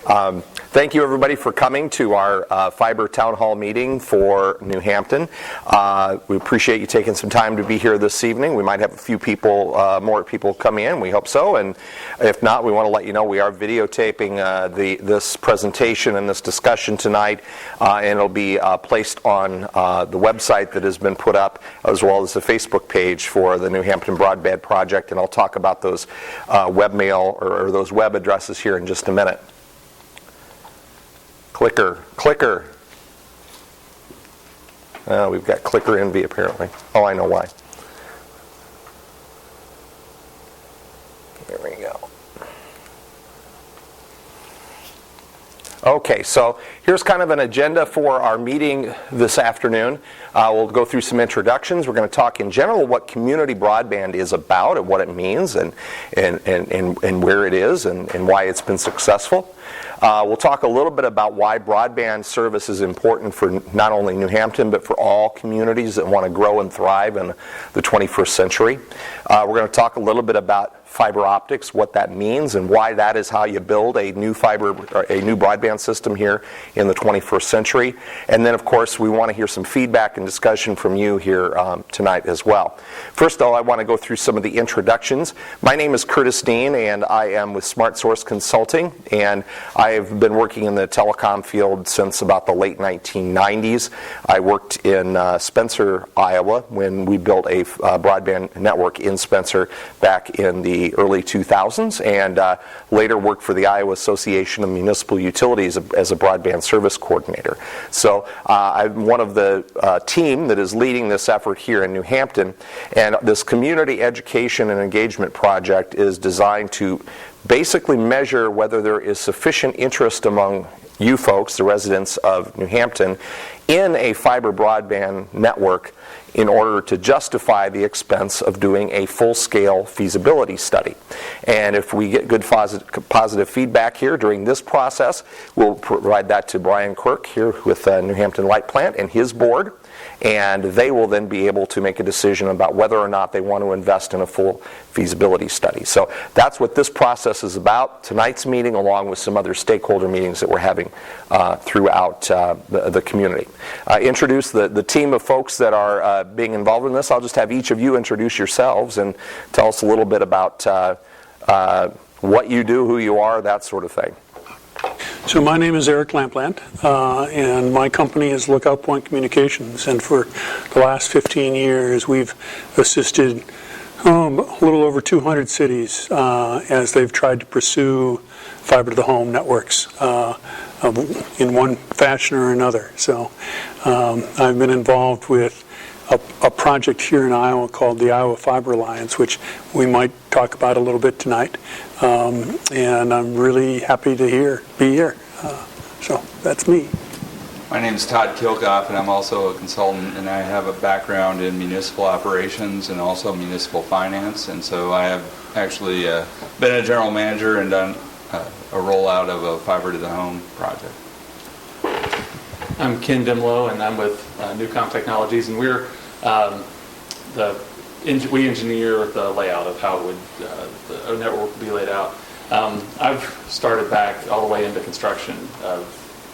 Thank you, everybody, for coming to our Fiber Town Hall meeting for New Hampton. We appreciate you taking some time to be here this evening. We might have a few people, more people come in. We hope so. And if not, we want to let you know we are videotaping this presentation and this discussion tonight, and it'll be placed on the website that has been put up, as well as the Facebook page for the New Hampton Broadband Project. And I'll talk about those webmail or those web addresses here in just a minute. Clicker. We've got clicker envy apparently. Oh, I know why. There we go. Okay, so here's kind of an agenda for our meeting this afternoon. We'll go through some introductions. We're going to talk in general what community broadband is about and what it means and where it is and why it's been successful. We'll talk a little bit about why broadband service is important for not only New Hampton, but for all communities that want to grow and thrive in the 21st century. We're going to talk a little bit about fiber optics, what that means, and why that is how you build a new broadband system here in the 21st century. And then, of course, we want to hear some feedback and discussion from you here tonight as well. First, though, I want to go through some of the introductions. My name is Curtis Dean, and I am with Smart Source Consulting, and I have been working in the telecom field since about the late 1990s. I worked in Spencer, Iowa, when we built a broadband network in Spencer back in the early 2000s, and later worked for the Iowa Association of Municipal Utilities as a broadband service coordinator. So I'm one of the team that is leading this effort here in New Hampton, and this community education and engagement project is designed to basically measure whether there is sufficient interest among you folks, the residents of New Hampton, in a fiber broadband network in order to justify the expense of doing a full-scale feasibility study. And if we get good positive feedback here during this process, we'll provide that to Brian Quirk here with New Hampton Light Plant and his board, and they will then be able to make a decision about whether or not they want to invest in a full feasibility study. So that's what this process is about. Tonight's meeting, along with some other stakeholder meetings that we're having throughout the community. Introduce the team of folks that are being involved in this. I'll just have each of you introduce yourselves and tell us a little bit about what you do, who you are, that sort of thing. So my name is Eric Lamplant, and my company is Lookout Point Communications, and for the last 15 years we've assisted a little over 200 cities as they've tried to pursue fiber to the home networks in one fashion or another. So I've been involved with a project here in Iowa called the Iowa Fiber Alliance, which we might talk about a little bit tonight. And I'm really happy to be here. So that's me. My name is Todd Kilkoff, and I'm also a consultant, and I have a background in municipal operations and also municipal finance. And so I have actually been a general manager and done a rollout of a fiber to the home project. I'm Ken Dimlow, and I'm with Newcom Technologies, and we're we engineer the layout of how the network would be laid out. I've started back all the way into construction of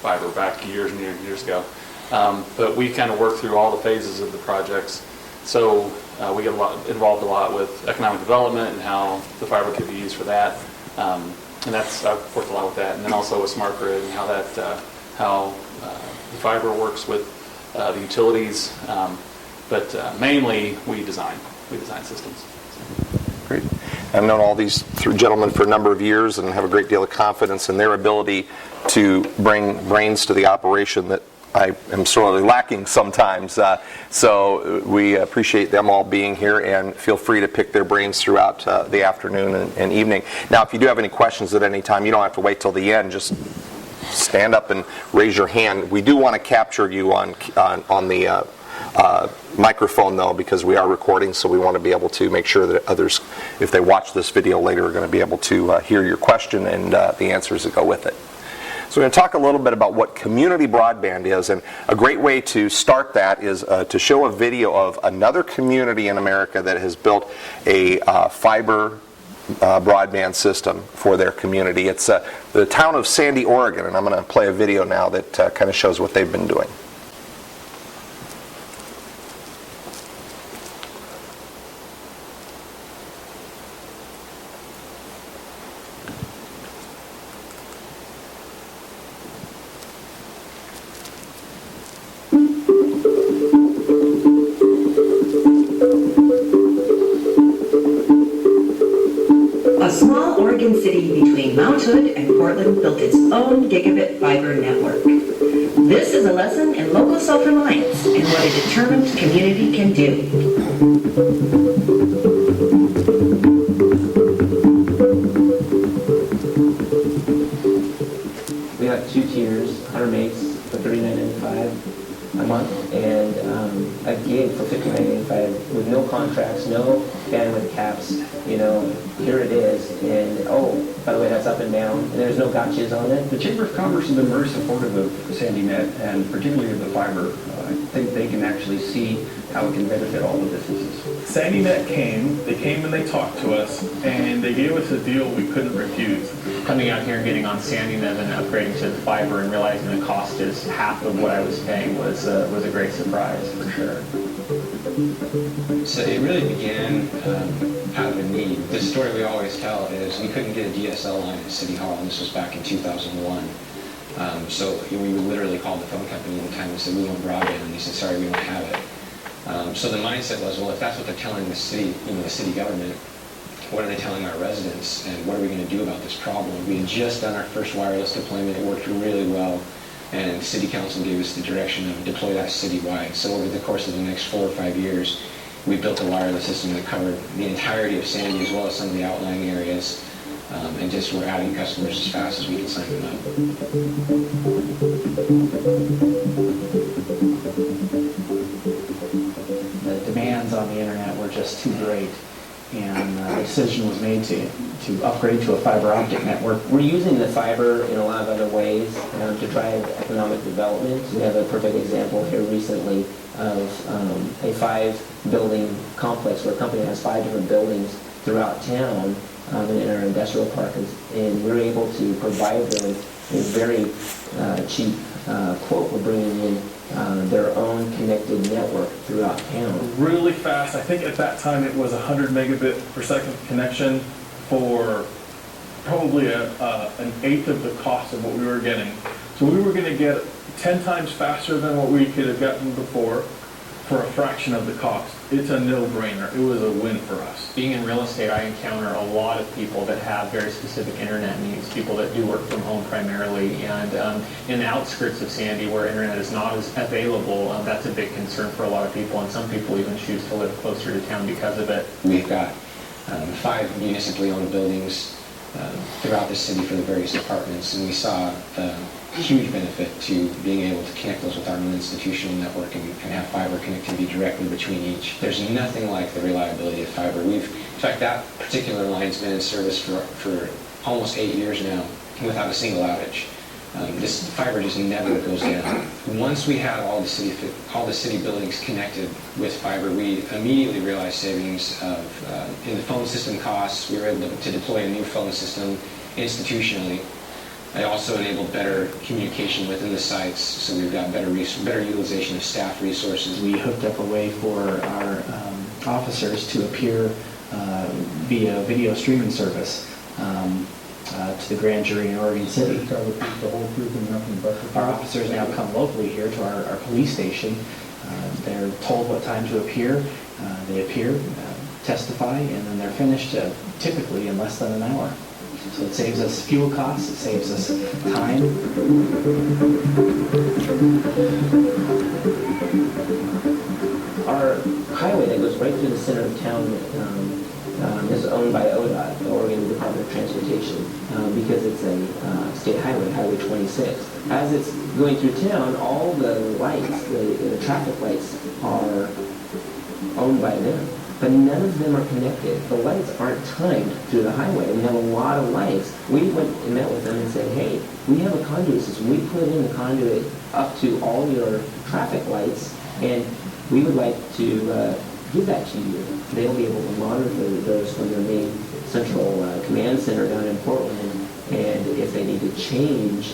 fiber back years and years ago, but we kind of work through all the phases of the projects. So we get involved a lot with economic development and how the fiber could be used for that, and I've worked a lot with that, and then also with smart grid and how the fiber works with the utilities, but mainly we design systems. Great. I've known all these three gentlemen for a number of years and have a great deal of confidence in their ability to bring brains to the operation that I am sorely lacking sometimes. So we appreciate them all being here, and feel free to pick their brains throughout the afternoon and evening. Now, if you do have any questions at any time, you don't have to wait till the end. Just stand up and raise your hand. We do want to capture you on the microphone, though, because we are recording, so we want to be able to make sure that others, if they watch this video later, are going to be able to hear your question and the answers that go with it. So we're going to talk a little bit about what community broadband is, and a great way to start that is to show a video of another community in America that has built a fiber broadband system for their community. It's the town of Sandy, Oregon, and I'm going to play a video now that kind of shows what they've been doing. A small Oregon city between Mount Hood and Portland built its own gigabit fiber network. This is a lesson in local self-reliance and what a determined community can do. We have 2 tiers, 100 megs for $39.95 a month, and a gig for $59.95 with no contracts, no bandwidth caps. You know, here it is, and oh, by the way, that's up and down, and there's no gotchas on it. The Chamber of Commerce has been very supportive of SandyNet, and particularly of the fiber. I think they can actually see how it can benefit all the businesses. SandyNet they came and they talked to us, and they gave us a deal we couldn't refuse. Coming out here and getting on SandyNet and upgrading to the fiber and realizing the cost is half of what I was paying was a great surprise for sure. So it really began out of a need. The story we always tell is we couldn't get a DSL line at City Hall, and this was back in 2001. So we would literally call the phone company at the time and said, we want broadband, and they said, sorry, we don't have it. So the mindset was, well, if that's what they're telling the city, the city government, what are they telling our residents, and what are we going to do about this problem? We had just done our first wireless deployment. It worked really well, and City Council gave us the direction of deploy that citywide. So over the course of the next 4 or 5 years, we built a wireless system that covered the entirety of Sandy as well as some of the outlying areas, and just we're adding customers as fast as we can sign them up. The demands on the internet were just too great, and the decision was made to upgrade to a fiber optic network. We're using the fiber in a lot of other ways to drive economic development. We have a perfect example here recently of a 5-building complex where a company has 5 different buildings throughout town in our industrial park, and we're able to provide them a very cheap quote. We're bringing in their own connected network throughout town. Really fast. I think at that time it was 100 megabit per second connection for probably an eighth of the cost of what we were getting. So we were going to get 10 times faster than what we could have gotten before for a fraction of the cost. It's a no-brainer. It was a win for us. Being in real estate, I encounter a lot of people that have very specific internet needs, people that do work from home primarily, and in the outskirts of Sandy where internet is not as available, that's a big concern for a lot of people, and some people even choose to live closer to town because of it. We've got 5 municipally owned buildings throughout the city for the various departments, and we saw the huge benefit to being able to connect those with our own institutional network and have fiber connectivity directly between each. There's nothing like the reliability of fiber. In fact, that particular line's been in service for almost 8 years now without a single outage. This fiber just never goes down. Once we had all the city buildings connected with fiber, we immediately realized savings in the phone system costs. We were able to deploy a new phone system institutionally. It also enabled better communication within the sites, so we've got better utilization of staff resources. We hooked up a way for our officers to appear via video streaming service to the grand jury in Oregon City. Our officers now come locally here to our police station. They're told what time to appear. They appear, testify, and then they're finished typically in less than an hour. So it saves us fuel costs, it saves us time. Our highway that goes right through the center of town is owned by ODOT, the Oregon Department of Transportation, because it's a state highway, Highway 26. As it's going through town, all the lights, the traffic lights are owned by them. But none of them are connected. The lights aren't timed through the highway. We have a lot of lights. We went and met with them and said, hey, we have a conduit system. We put in the conduit up to all your traffic lights, and we would like to give that to you. They'll be able to monitor those from their main central command center down in Portland, and if they need to change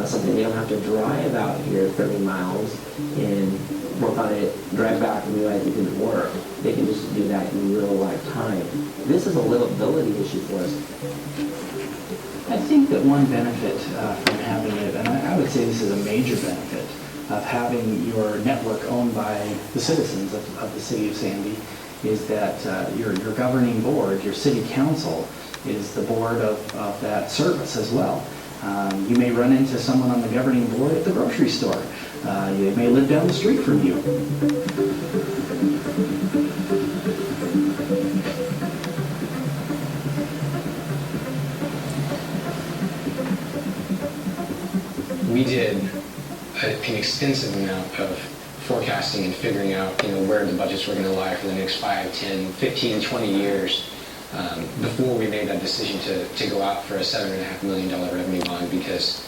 something, they don't have to drive out here 30 miles and work on it, drive back and realize it didn't work. They can just do that in real life time. This is a livability issue for us. I think that one benefit from having it, and I would say this is a major benefit, of having your network owned by the citizens of the city of Sandy, is that your governing board, your city council, is the board of that service as well. You may run into someone on the governing board at the grocery store. They may live down the street from you. We did an extensive amount of forecasting and figuring out, where the budgets were going to lie for the next 5, 10, 15, 20 years before we made that decision to go out for a $7.5 million revenue bond, because,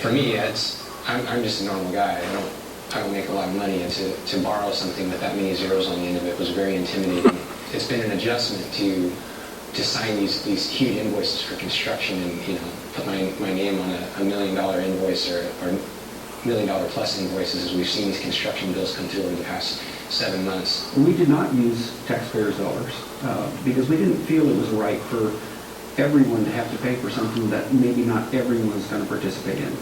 for me, I'm just a normal guy. I don't make a lot of money, and to borrow something with that many zeros on the end of it was very intimidating. It's been an adjustment to sign these huge invoices for construction and, put my name on a $1 million invoice or $1 million plus invoices, as we've seen these construction bills come through over the past 7 months. We did not use taxpayers' dollars because we didn't feel it was right for everyone to have to pay for something that maybe not everyone's going to participate in.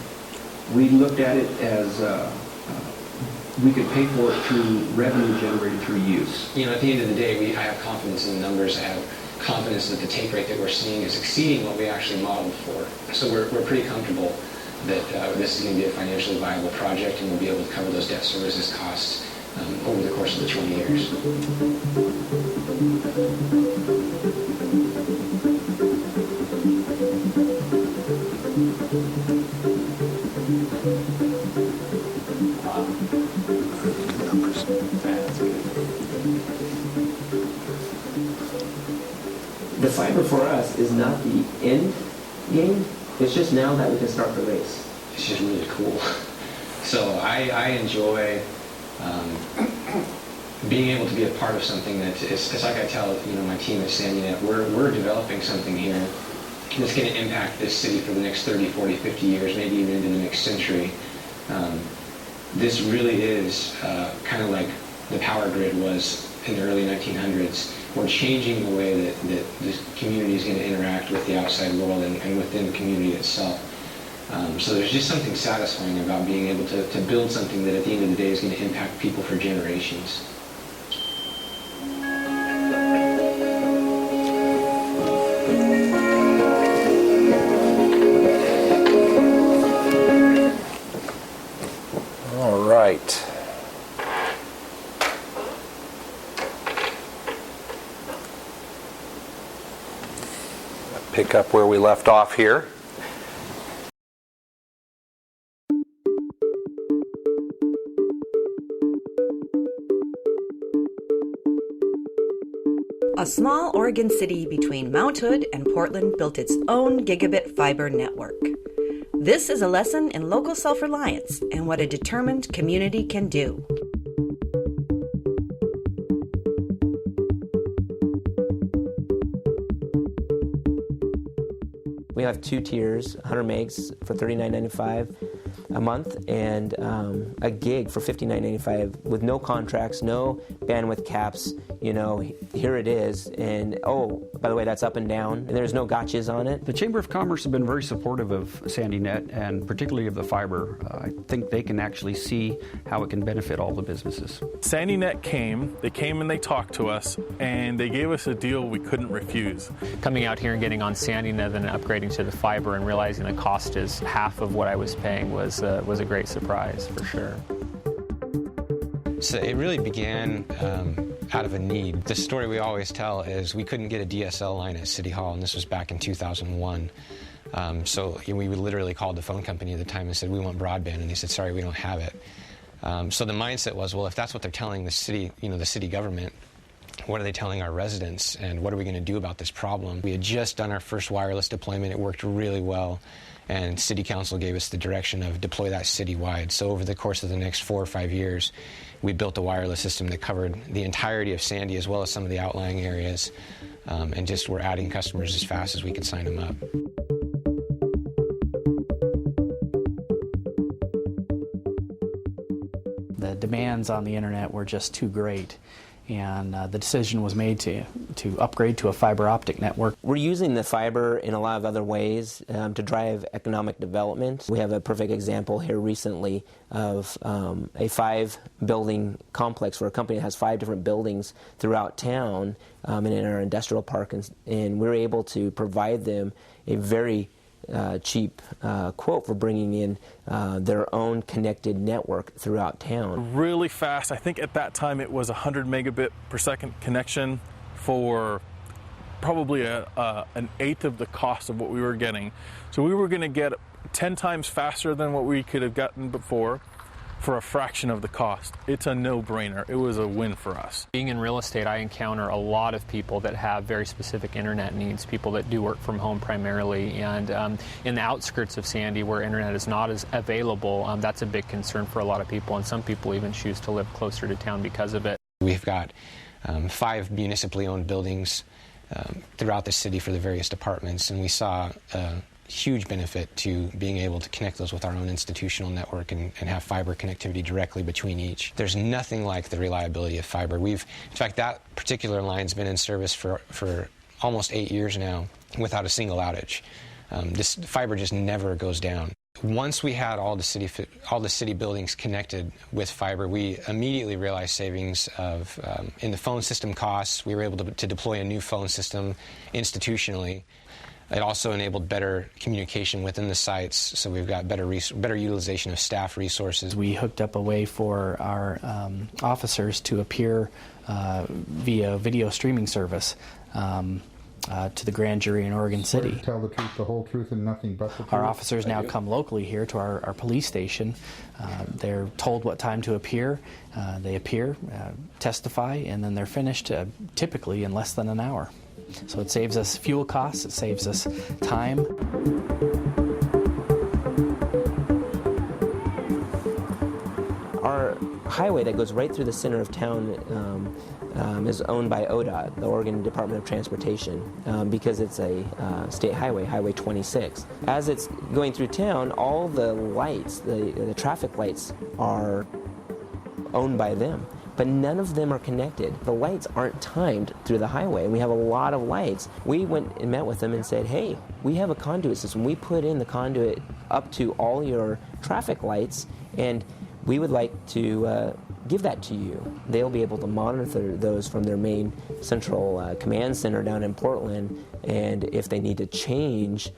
We looked at it as we could pay for it through revenue generated through use. At the end of the day, I have confidence in the numbers. I have confidence that the take rate that we're seeing is exceeding what we actually modeled for. So we're pretty comfortable that this is going to be a financially viable project, and we'll be able to cover those debt services costs over the course of the 20 years. The fiber for us is not the end game. It's just now that we can start the race. It's just really cool. So I enjoy being able to be a part of something that is, it's like I tell my team at SandyNet, we're developing something here that's going to impact this city for the next 30, 40, 50 years, maybe even into the next century. This really is kind of like the power grid was in the early 1900s. We're changing the way that this community is going to interact with the outside world and within the community itself. So there's just something satisfying about being able to build something that at the end of the day is going to impact people for generations. All right. Pick up where we left off here. A small Oregon city between Mount Hood and Portland built its own gigabit fiber network. This is a lesson in local self-reliance and what a determined community can do. We have 2 tiers, 100 megs for $39.95 a month, and a gig for $59.95 with no contracts, no bandwidth caps. Here it is. And oh, by the way, that's up and down, and there's no gotchas on it. The Chamber of Commerce have been very supportive of SandyNet and particularly of the fiber. I think they can actually see how it can benefit all the businesses. SandyNet came and they talked to us, and they gave us a deal we couldn't refuse. Coming out here and getting on SandyNet and upgrading to the fiber and realizing the cost is half of what I was paying was a great surprise for sure. So it really began out of a need. The story we always tell is we couldn't get a DSL line at City Hall, and this was back in 2001. So we literally called the phone company at the time and said, we want broadband, and they said, sorry, we don't have it. So the mindset was, well, if that's what they're telling the city, the city government, what are they telling our residents, and what are we going to do about this problem? We had just done our first wireless deployment. It worked really well. and City Council gave us the direction of deploy that citywide. So over the course of the next 4 or 5 years, we built a wireless system that covered the entirety of Sandy as well as some of the outlying areas, and just we're adding customers as fast as we can sign them up. The demands on the internet were just too great, and the decision was made to upgrade to a fiber optic network. We're using the fiber in a lot of other ways to drive economic development. We have a perfect example here recently of a 5-building complex where a company that has 5 different buildings throughout town and in our industrial park, and we're able to provide them a very cheap quote for bringing in their own connected network throughout town. Really fast. I think at that time it was 100 megabit per second connection for probably an eighth of the cost of what we were getting. So we were going to get 10 times faster than what we could have gotten before for a fraction of the cost. It's a no-brainer. It was a win for us. Being in real estate, I encounter a lot of people that have very specific internet needs, people that do work from home primarily, and in the outskirts of Sandy where internet is not as available, that's a big concern for a lot of people, and some people even choose to live closer to town because of it. We've got 5 municipally owned buildings throughout the city for the various departments, and we saw huge benefit to being able to connect those with our own institutional network and have fiber connectivity directly between each. There's nothing like the reliability of fiber. In fact, that particular line's been in service for almost 8 years now without a single outage. This fiber just never goes down. Once we had all the city buildings connected with fiber, we immediately realized savings of in the phone system costs. We were able to deploy a new phone system institutionally. It also enabled better communication within the sites, so we've got better utilization of staff resources. We hooked up a way for our officers to appear via video streaming service to the grand jury in Oregon City. Tell the truth, the whole truth, and nothing but the truth. Our officers now come locally here to our police station. They're told what time to appear. They appear, testify, and then they're finished typically in less than an hour. So it saves us fuel costs, it saves us time. Our highway that goes right through the center of town is owned by ODOT, the Oregon Department of Transportation, because it's a state highway, Highway 26. As it's going through town, all the lights, the traffic lights, are owned by them. But none of them are connected. The lights aren't timed through the highway, and we have a lot of lights. We went and met with them and said, hey, we have a conduit system. We put in the conduit up to all your traffic lights, and we would like to give that to you. They'll be able to monitor those from their main central command center down in Portland, and if they need to change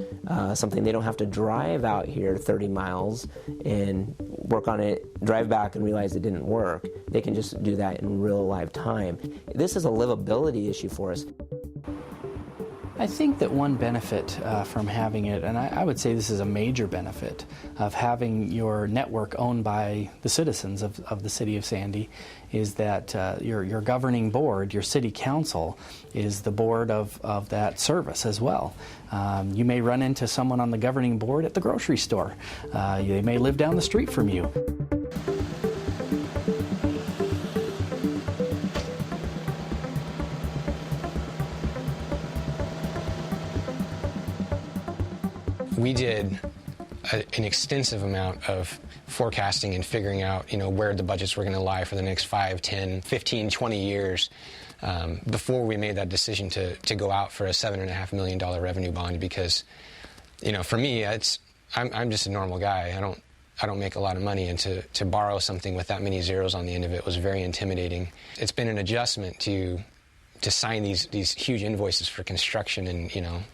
something, they don't have to drive out here 30 miles and work on it, drive back and realize it didn't work. They can just do that in real live time. This is a livability issue for us. I think that one benefit from having it, and I would say this is a major benefit of having your network owned by the citizens of the city of Sandy, is that your governing board, your city council, is the board of that service as well. You may run into someone on the governing board at the grocery store. They may live down the street from you. We did an extensive amount of forecasting and figuring out, where the budgets were going to lie for the next 5, 10, 15, 20 years before we made that decision to go out for a $7.5 million revenue bond, because, for me, I'm just a normal guy. I don't make a lot of money, and to borrow something with that many zeros on the end of it was very intimidating. It's been an adjustment to sign these huge invoices for construction and,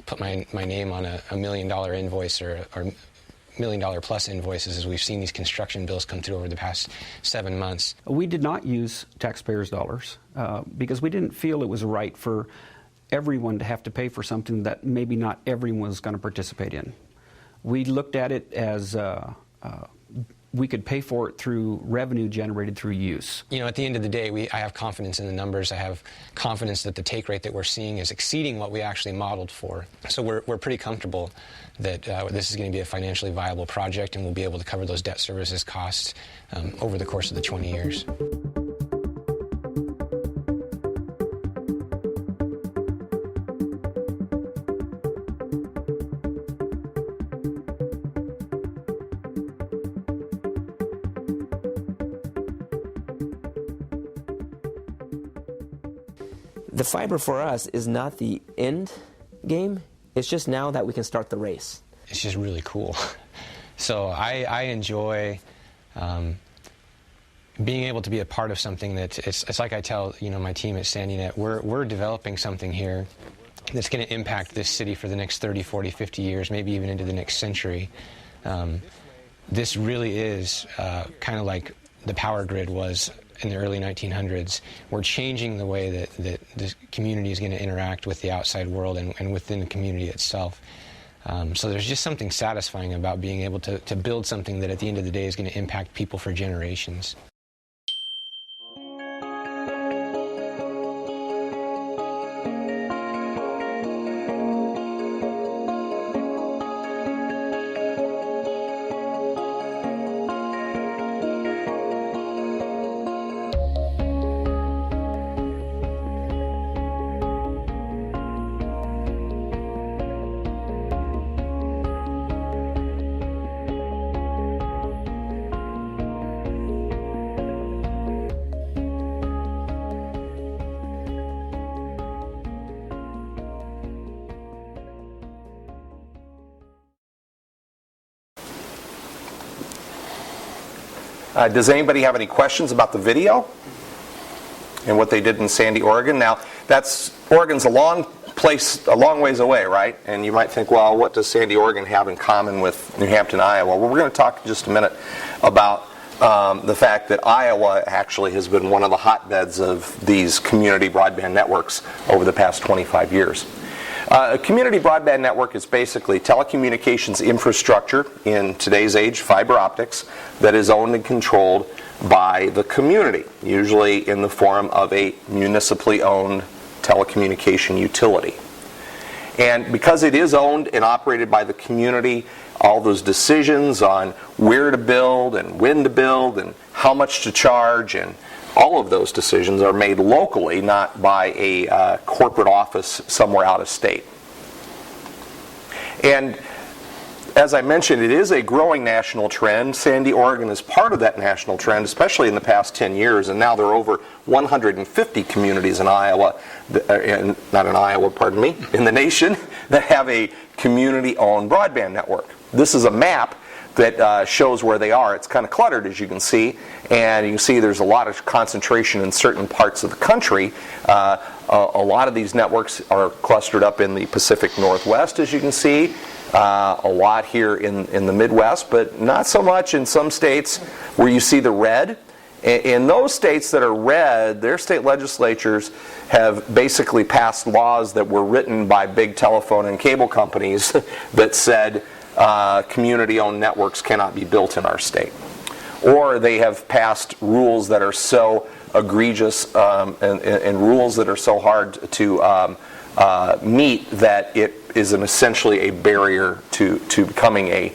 put my name on a $1 million invoice or $1 million plus invoices as we've seen these construction bills come through over the past 7 months. We did not use taxpayers' dollars because we didn't feel it was right for everyone to have to pay for something that maybe not everyone was going to participate in. We looked at it as we could pay for it through revenue generated through use. You know, at the end of the day, I have confidence in the numbers. I have confidence that the take rate that we're seeing is exceeding what we actually modeled for. So we're pretty comfortable that this is going to be a financially viable project, and we'll be able to cover those debt services costs over the course of the 20 years. The fiber for us is not the end game. It's just now that we can start the race. It's just really cool. So I enjoy being able to be a part of something that it's like I tell my team at SandyNet, we're developing something here that's going to impact this city for the next 30, 40, 50 years, maybe even into the next century. This really is kind of like the power grid was in the early 1900s. We're changing the way that the community is going to interact with the outside world and within the community itself. So there's just something satisfying about being able to build something that at the end of the day is going to impact people for generations. Does anybody have any questions about the video and what they did in Sandy, Oregon? Now, Oregon's a long ways away, right? And you might think, well, what does Sandy, Oregon have in common with New Hampton, Iowa? Well, we're going to talk in just a minute about the fact that Iowa actually has been one of the hotbeds of these community broadband networks over the past 25 years. A community broadband network is basically telecommunications infrastructure in today's age, fiber optics, that is owned and controlled by the community, usually in the form of a municipally owned telecommunication utility. And because it is owned and operated by the community, all those decisions on where to build and when to build and how much to charge and all of those decisions are made locally, not by a corporate office somewhere out of state. And as I mentioned, it is a growing national trend. Sandy, Oregon is part of that national trend, especially in the past 10 years. And now there are over 150 communities in Iowa, in the nation, that have a community-owned broadband network. This is a map that shows where they are. It's kind of cluttered, as you can see, and you can see there's a lot of concentration in certain parts of the country. A lot of these networks are clustered up in the Pacific Northwest, as you can see, a lot here in the Midwest, but not so much in some states where you see the red. In those states that are red, their state legislatures have basically passed laws that were written by big telephone and cable companies that said community-owned networks cannot be built in our state. Or they have passed rules that are so egregious and rules that are so hard to meet that it is essentially a barrier to becoming a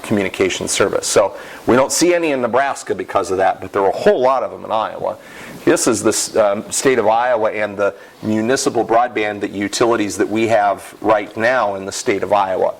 communication service. So we don't see any in Nebraska because of that, but there are a whole lot of them in Iowa. This is the state of Iowa and the municipal broadband utilities that we have right now in the state of Iowa.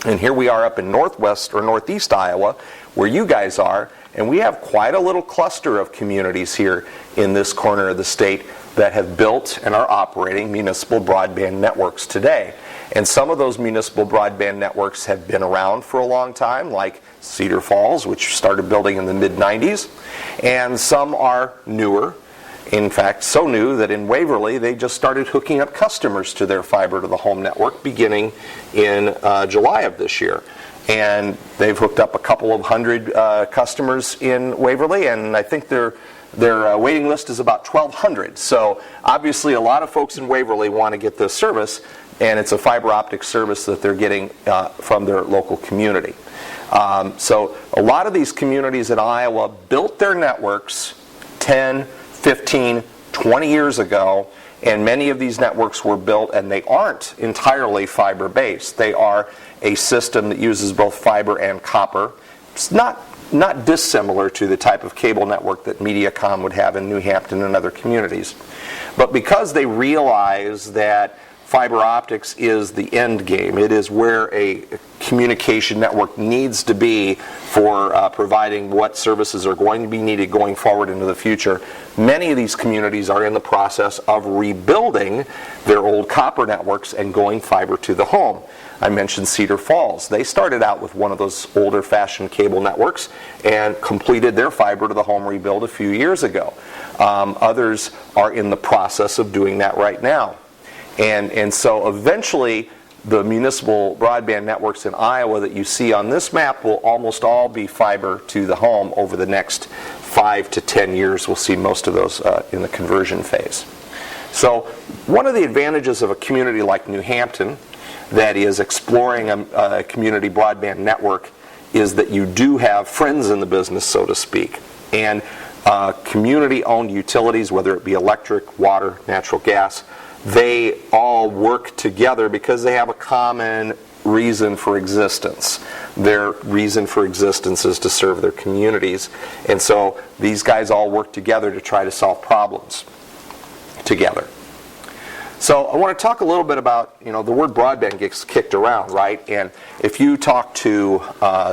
And here we are up in northwest or northeast Iowa, where you guys are, and we have quite a little cluster of communities here in this corner of the state that have built and are operating municipal broadband networks today. And some of those municipal broadband networks have been around for a long time, like Cedar Falls, which started building in the mid-90s, and some are newer. In fact, so new that in Waverly, they just started hooking up customers to their fiber to the home network beginning in July of this year. And they've hooked up a couple of hundred customers in Waverly, and I think their waiting list is about 1,200. So obviously a lot of folks in Waverly want to get this service. and it's a fiber optic service that they're getting from their local community. So a lot of these communities in Iowa built their networks 10, 15, 20 years ago, and many of these networks were built, and they aren't entirely fiber-based. They are a system that uses both fiber and copper. It's not dissimilar to the type of cable network that Mediacom would have in New Hampton and other communities. But because they realize that fiber optics is the end game, it is where a communication network needs to be for providing what services are going to be needed going forward into the future, many of these communities are in the process of rebuilding their old copper networks and going fiber to the home. I mentioned Cedar Falls. They started out with one of those older fashioned cable networks and completed their fiber to the home rebuild a few years ago. Others are in the process of doing that right now. And so eventually the municipal broadband networks in Iowa that you see on this map will almost all be fiber to the home over the next 5 to 10 years. We'll see most of those in the conversion phase. So one of the advantages of a community like New Hampton that is exploring a community broadband network is that you do have friends in the business, so to speak. And community-owned utilities, whether it be electric, water, natural gas, they all work together because they have a common reason for existence. Their reason for existence is to serve their communities. And so these guys all work together to try to solve problems together. So I want to talk a little bit about, the word broadband gets kicked around, right? And if you talk to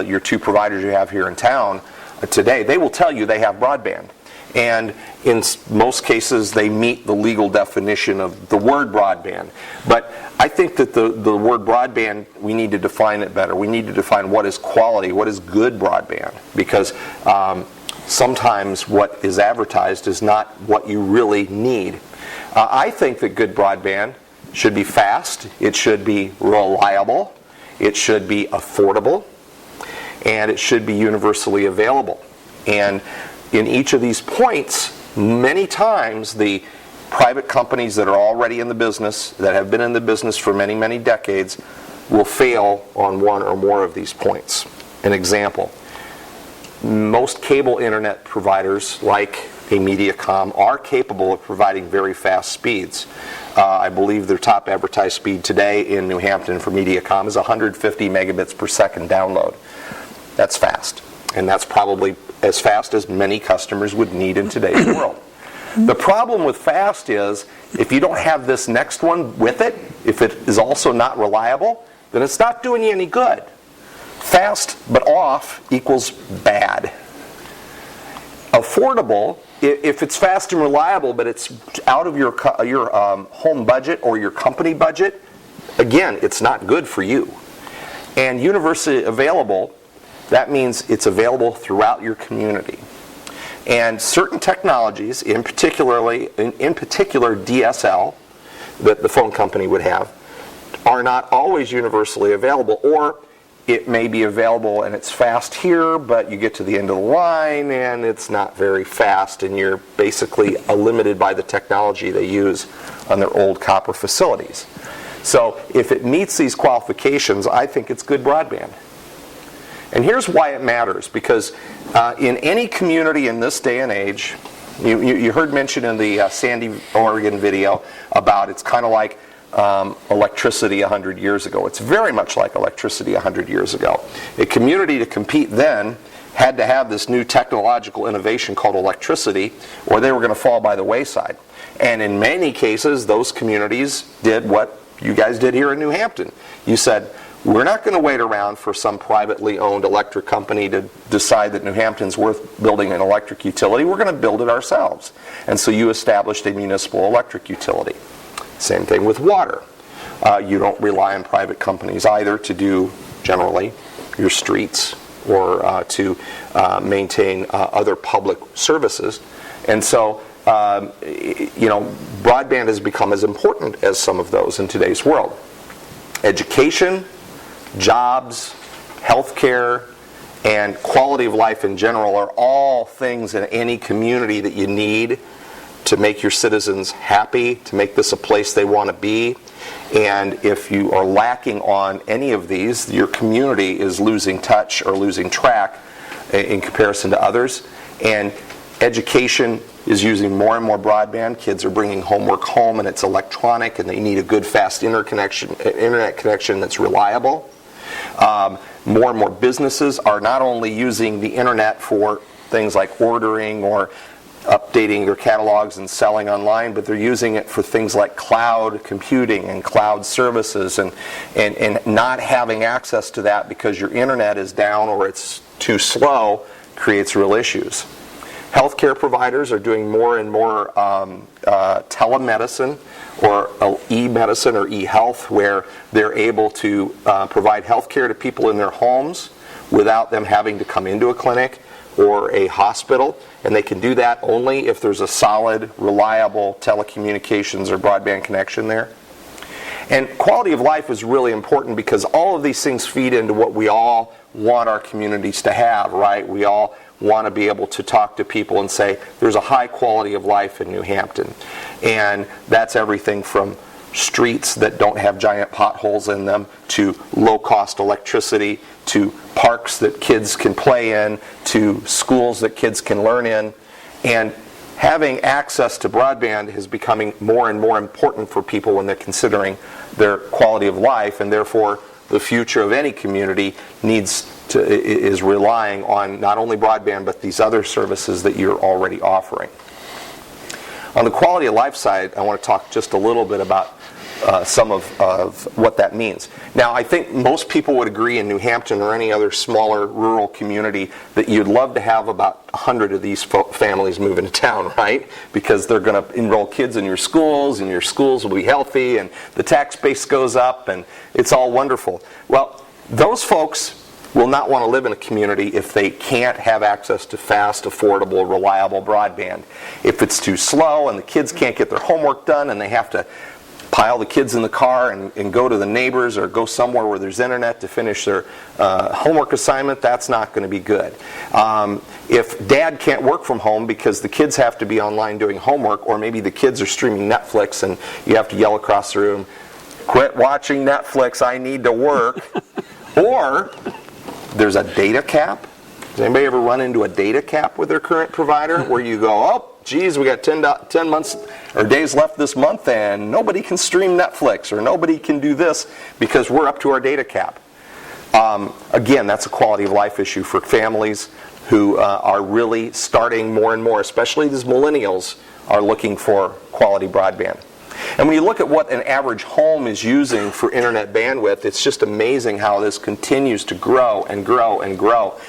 your two providers you have here in town today, they will tell you they have broadband. And in most cases, they meet the legal definition of the word broadband. But I think that the word broadband, we need to define it better. We need to define what is quality, what is good broadband. Because sometimes what is advertised is not what you really need. I think that good broadband should be fast, it should be reliable, it should be affordable, and it should be universally available. And in each of these points, many times the private companies that are already in the business, that have been in the business for many, many decades, will fail on one or more of these points. An example, most cable internet providers, like a Mediacom, are capable of providing very fast speeds. I believe their top advertised speed today in New Hampton for Mediacom is 150 megabits per second download. That's fast. And that's probably as fast as many customers would need in today's world. The problem with fast is, if you don't have this next one with it, if it is also not reliable, then it's not doing you any good. Fast but off equals bad. Affordable, if it's fast and reliable, but it's out of your home budget or your company budget, again, it's not good for you. And universally available, that means it's available throughout your community. And certain technologies, in particular DSL, that the phone company would have, are not always universally available, or it may be available and it's fast here, but you get to the end of the line and it's not very fast, and you're basically limited by the technology they use on their old copper facilities. So if it meets these qualifications, I think it's good broadband. And here's why it matters, because in any community in this day and age, you heard mentioned in the Sandy, Oregon video about it's kind of like electricity 100 years ago. It's very much like electricity 100 years ago. A community to compete then had to have this new technological innovation called electricity, or they were going to fall by the wayside. And in many cases, those communities did what you guys did here in New Hampton. You said, we're not going to wait around for some privately owned electric company to decide that New Hampton's worth building an electric utility. We're going to build it ourselves. And so you established a municipal electric utility. Same thing with water. You don't rely on private companies either to do, generally, your streets or to maintain other public services. And so, broadband has become as important as some of those in today's world. Education, jobs, healthcare, and quality of life in general are all things in any community that you need to make your citizens happy, to make this a place they want to be. And if you are lacking on any of these, your community is losing touch or losing track in comparison to others. And education is using more and more broadband. Kids are bringing homework home, and it's electronic, and they need a good, fast internet connection that's reliable. More and more businesses are not only using the internet for things like ordering or updating their catalogs and selling online, but they're using it for things like cloud computing and cloud services, and not having access to that because your internet is down or it's too slow creates real issues. Healthcare providers are doing more and more telemedicine or e-medicine or e-health, where they're able to provide healthcare to people in their homes without them having to come into a clinic or a hospital, and they can do that only if there's a solid, reliable telecommunications or broadband connection there. And quality of life is really important because all of these things feed into what we all want our communities to have, right? We all want to be able to talk to people and say, there's a high quality of life in New Hampton. And that's everything from streets that don't have giant potholes in them, to low-cost electricity, to parks that kids can play in, to schools that kids can learn in. And having access to broadband is becoming more and more important for people when they're considering their quality of life, and therefore the future of any community is relying on not only broadband but these other services that you're already offering. On the quality of life side, I want to talk just a little bit about some of what that means. Now, I think most people would agree in New Hampton or any other smaller rural community that you'd love to have about 100 of these families move into town, right? Because they're going to enroll kids in your schools, and your schools will be healthy, and the tax base goes up, and it's all wonderful. Well, those folks will not want to live in a community if they can't have access to fast, affordable, reliable broadband. If it's too slow and the kids can't get their homework done and they have to pile the kids in the car and go to the neighbors or go somewhere where there's internet to finish their homework assignment, that's not going to be good. If dad can't work from home because the kids have to be online doing homework, or maybe the kids are streaming Netflix and you have to yell across the room, quit watching Netflix, I need to work. Or there's a data cap. Does anybody ever run into a data cap with their current provider where you go, oh, geez, we got 10 months or days left this month and nobody can stream Netflix or nobody can do this because we're up to our data cap. Again, that's a quality of life issue for families who are really starting more and more, especially these millennials, are looking for quality broadband. And when you look at what an average home is using for internet bandwidth, it's just amazing how this continues to grow and grow and grow.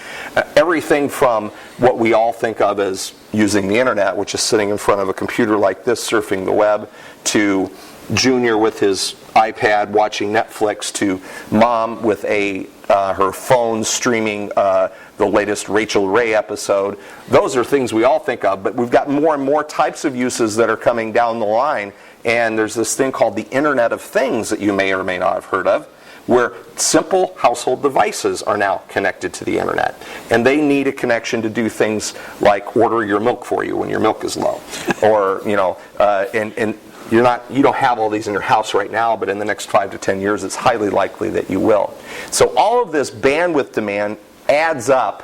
Everything from what we all think of as using the internet, which is sitting in front of a computer like this surfing the web, to Junior with his iPad watching Netflix, to Mom with her phone streaming the latest Rachel Ray episode. Those are things we all think of, but we've got more and more types of uses that are coming down the line. And there's this thing called the Internet of Things that you may or may not have heard of, where simple household devices are now connected to the internet. And they need a connection to do things like order your milk for you when your milk is low. Or, and you don't have all these in your house right now, but in the next 5 to 10 years, it's highly likely that you will. So all of this bandwidth demand adds up,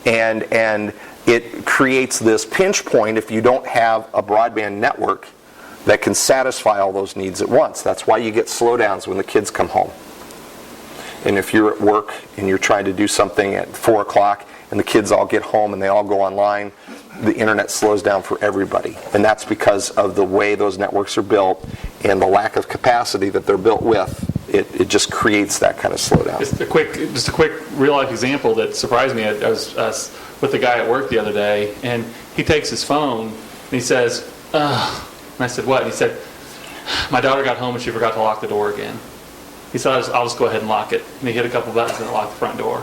and it creates this pinch point if you don't have a broadband network that can satisfy all those needs at once. That's why you get slowdowns when the kids come home. And if you're at work and you're trying to do something at 4 o'clock and the kids all get home and they all go online, the internet slows down for everybody. And that's because of the way those networks are built and the lack of capacity that they're built with. It just creates that kind of slowdown. Just a quick real-life example that surprised me. I was with a guy at work the other day, and he takes his phone and he says, ugh. And I said, what? And he said, my daughter got home and she forgot to lock the door again. He said, I'll just go ahead and lock it. And he hit a couple buttons and it locked the front door.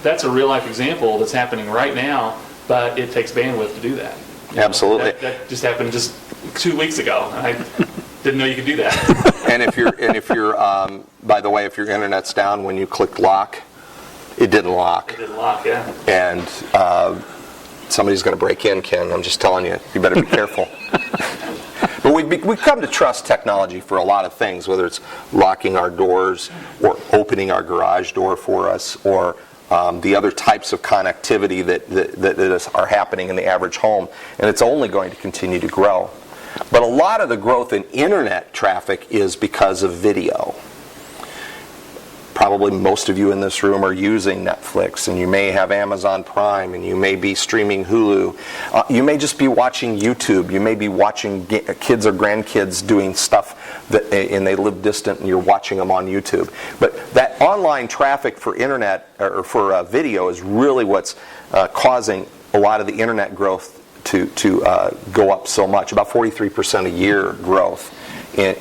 That's a real life example that's happening right now, but it takes bandwidth to do that. Absolutely. That just happened just 2 weeks ago. And I didn't know you could do that. And if you're by the way, if your internet's down when you clicked lock, it didn't lock. It didn't lock, yeah. And somebody's going to break in, Ken. I'm just telling you, you better be careful. But we've come to trust technology for a lot of things, whether it's locking our doors or opening our garage door for us, or the other types of connectivity that are happening in the average home, and it's only going to continue to grow. But a lot of the growth in internet traffic is because of video. Probably most of you in this room are using Netflix, and you may have Amazon Prime, and you may be streaming Hulu. You may just be watching YouTube. You may be watching kids or grandkids doing stuff, and they live distant, and you're watching them on YouTube. But that online traffic for internet or for video is really what's causing a lot of the internet growth to go up so much. About 43% a year growth in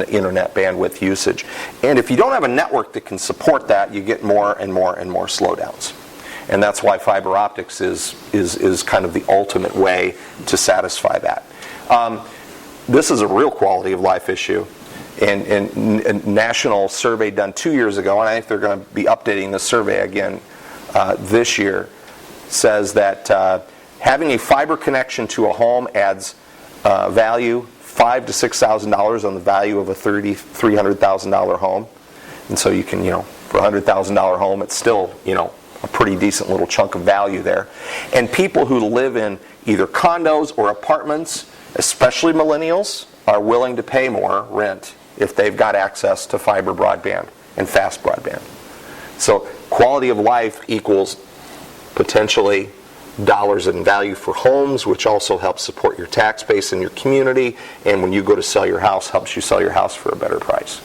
internet bandwidth usage. And if you don't have a network that can support that, you get more and more and more slowdowns. And that's why fiber optics is kind of the ultimate way to satisfy that. This is a real quality of life issue. And a national survey done 2 years ago, and I think they're going to be updating the survey again this year, says that having a fiber connection to a home adds value, $5,000 to $6,000 on the value of a $300,000 home. And so you can, for a $100,000 home, it's still, a pretty decent little chunk of value there. And people who live in either condos or apartments, especially millennials, are willing to pay more rent if they've got access to fiber broadband and fast broadband. So quality of life equals potentially dollars in value for homes, which also helps support your tax base in your community, and when you go to sell your house, helps you sell your house for a better price.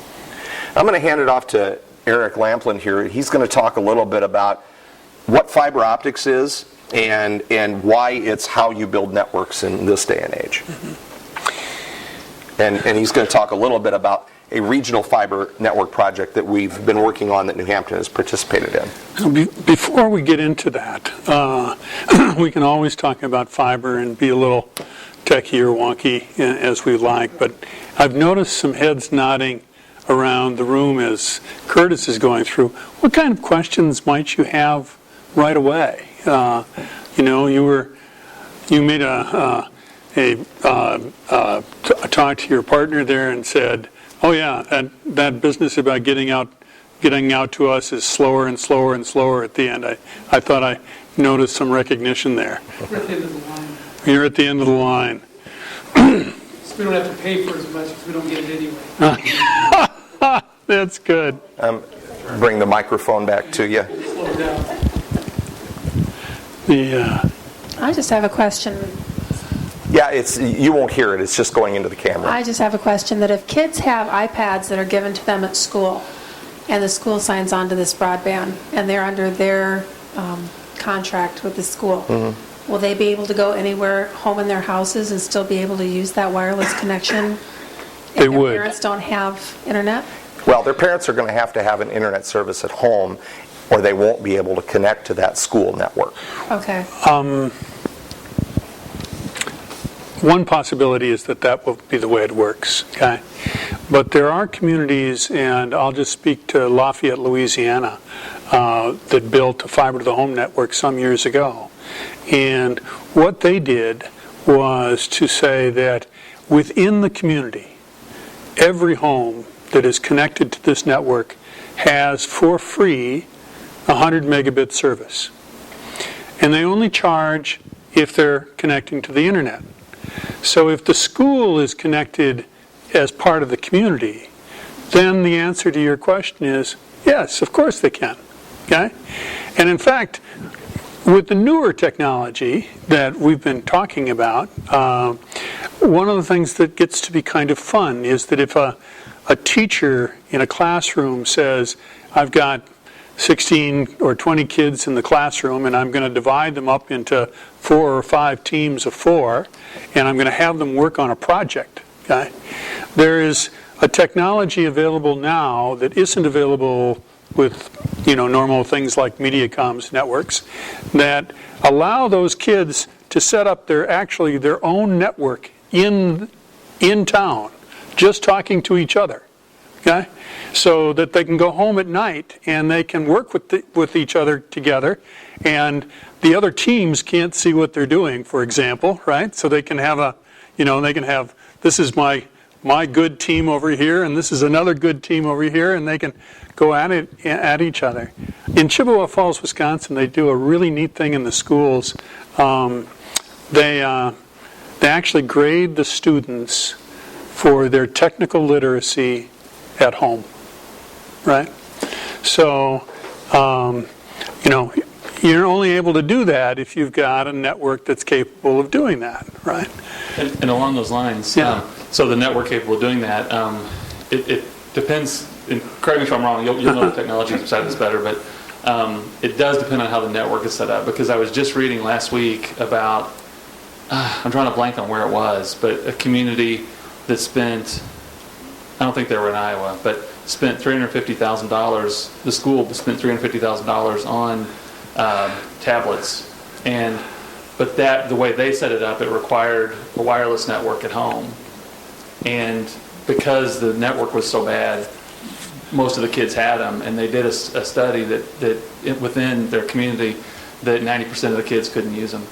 I'm going to hand it off to Eric Lampland here. He's going to talk a little bit about what fiber optics is and why it's how you build networks in this day and age. And he's going to talk a little bit about a regional fiber network project that we've been working on that New Hampton has participated in. Before we get into that, we can always talk about fiber and be a little techie or wonky as we like, but I've noticed some heads nodding around the room as Curtis is going through. What kind of questions might you have right away? You made a talk to your partner there and said, oh yeah, that business about getting out to us is slower and slower and slower at the end. I thought I noticed some recognition there. We're at the end of the line. You're at the end of the line. So we don't have to pay for as much because we don't get it anyway. That's good. Bring the microphone back to you. Slow down. I just have a question. Yeah, you won't hear it. It's just going into the camera. I just have a question that if kids have iPads that are given to them at school, and the school signs on to this broadband, and they're under their contract with the school, will they be able to go anywhere home in their houses and still be able to use that wireless connection? They if would. Their parents don't have internet? Well, their parents are going to have an internet service at home, or they won't be able to connect to that school network. Okay. One possibility is that will be the way it works, okay? But there are communities, and I'll just speak to Lafayette, Louisiana, that built a fiber-to-the-home network some years ago. And what they did was to say that within the community, every home that is connected to this network has, for free, 100 megabit service. And they only charge if they're connecting to the internet. So if the school is connected as part of the community, then the answer to your question is yes, of course they can. Okay? And in fact, with the newer technology that we've been talking about, one of the things that gets to be kind of fun is that if a teacher in a classroom says, I've got 16 or 20 kids in the classroom, and I'm going to divide them up into 4 or 5 teams of 4, and I'm going to have them work on a project. Okay? There is a technology available now that isn't available with normal things like Mediacom's networks that allow those kids to set up their own network in town, just talking to each other. okay? So that they can go home at night and they can work with each other together, and the other teams can't see what they're doing, for example, right? So they can have this is my good team over here, and this is another good team over here, and they can go at each other. In Chippewa Falls, Wisconsin, they do a really neat thing in the schools. They actually grade the students for their technical literacy at home, right? So, you're only able to do that if you've got a network that's capable of doing that, right? And along those lines, so the network capable of doing that, it depends, and correct me if I'm wrong, you'll know the technology side of this better, but it does depend on how the network is set up, because I was just reading last week about, I'm trying to blank on where it was, but a community that spent, I don't think they were in Iowa, but spent $350,000, the school spent $350,000 on tablets, but the way they set it up, it required a wireless network at home, and because the network was so bad, most of the kids had them, and they did a study that within their community that 90% of the kids couldn't use them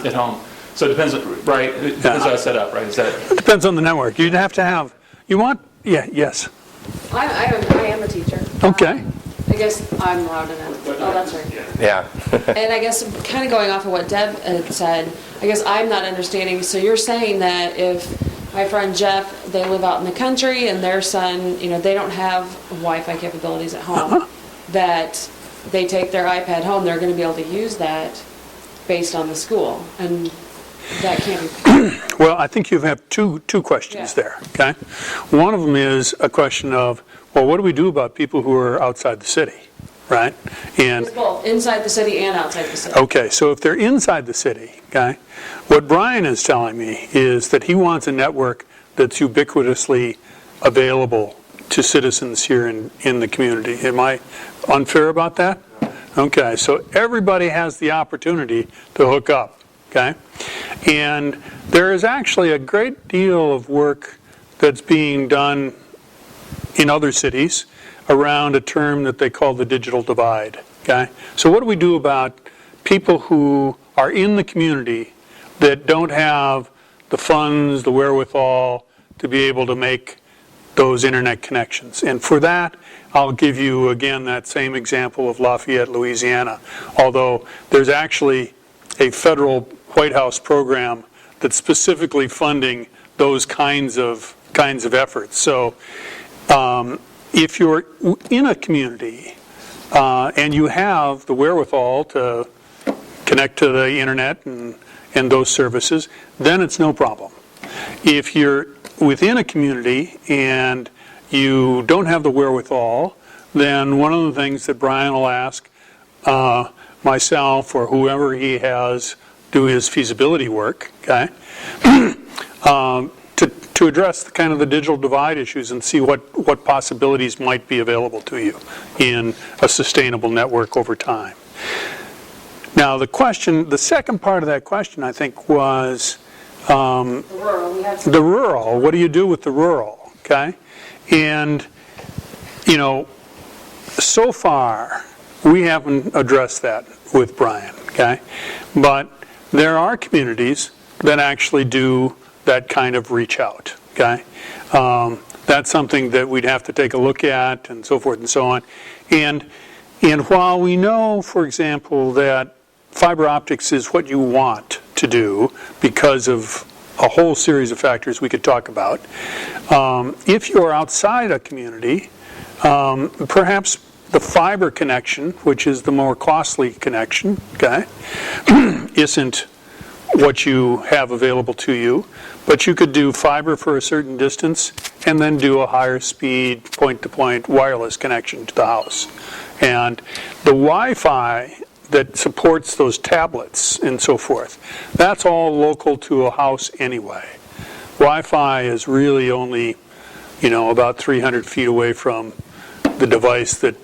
at home. So it depends, right? It depends how it's set up, right? It depends on the network. You'd have to have, yes. I am a teacher. Okay. I guess I'm loud enough. Oh, that's right. Yeah. And I guess kind of going off of what Deb had said, I guess I'm not understanding. So you're saying that if my friend Jeff, they live out in the country and their son, they don't have Wi-Fi capabilities at home, that they take their iPad home, they're going to be able to use that based on the school. And that can't be. Well, I think you have two questions there, okay? One of them is a question of, well, what do we do about people who are outside the city, right? And It's both inside the city and outside the city. okay, so if they're inside the city, okay, what Brian is telling me is that he wants a network that's ubiquitously available to citizens here in the community. Am I unfair about that? Okay, so everybody has the opportunity to hook up, okay? And there is actually a great deal of work that's being done in other cities around a term that they call the digital divide, okay? So what do we do about people who are in the community that don't have the funds, the wherewithal to be able to make those internet connections? And for that, I'll give you again that same example of Lafayette, Louisiana, although there's actually a federal White House program that's specifically funding those kinds of efforts. So if you're in a community and you have the wherewithal to connect to the internet and those services, then it's no problem. If you're within a community and you don't have the wherewithal, then one of the things that Brian will ask myself or whoever he has do his feasibility work, okay, to address the kind of the digital divide issues and see what possibilities might be available to you in a sustainable network over time. Now the second part of that question, I think, was the rural. What do you do with the rural, okay? And, so far, we haven't addressed that with Brian, okay? But there are communities that actually do that kind of reach out, okay? That's something that we'd have to take a look at and so forth and so on. And while we know, for example, that fiber optics is what you want to do because of a whole series of factors we could talk about, if you're outside a community, perhaps the fiber connection, which is the more costly connection, okay, isn't what you have available to you, but you could do fiber for a certain distance and then do a higher speed point-to-point wireless connection to the house. And the Wi-Fi that supports those tablets and so forth, that's all local to a house anyway. Wi-Fi is really only, about 300 feet away from the device that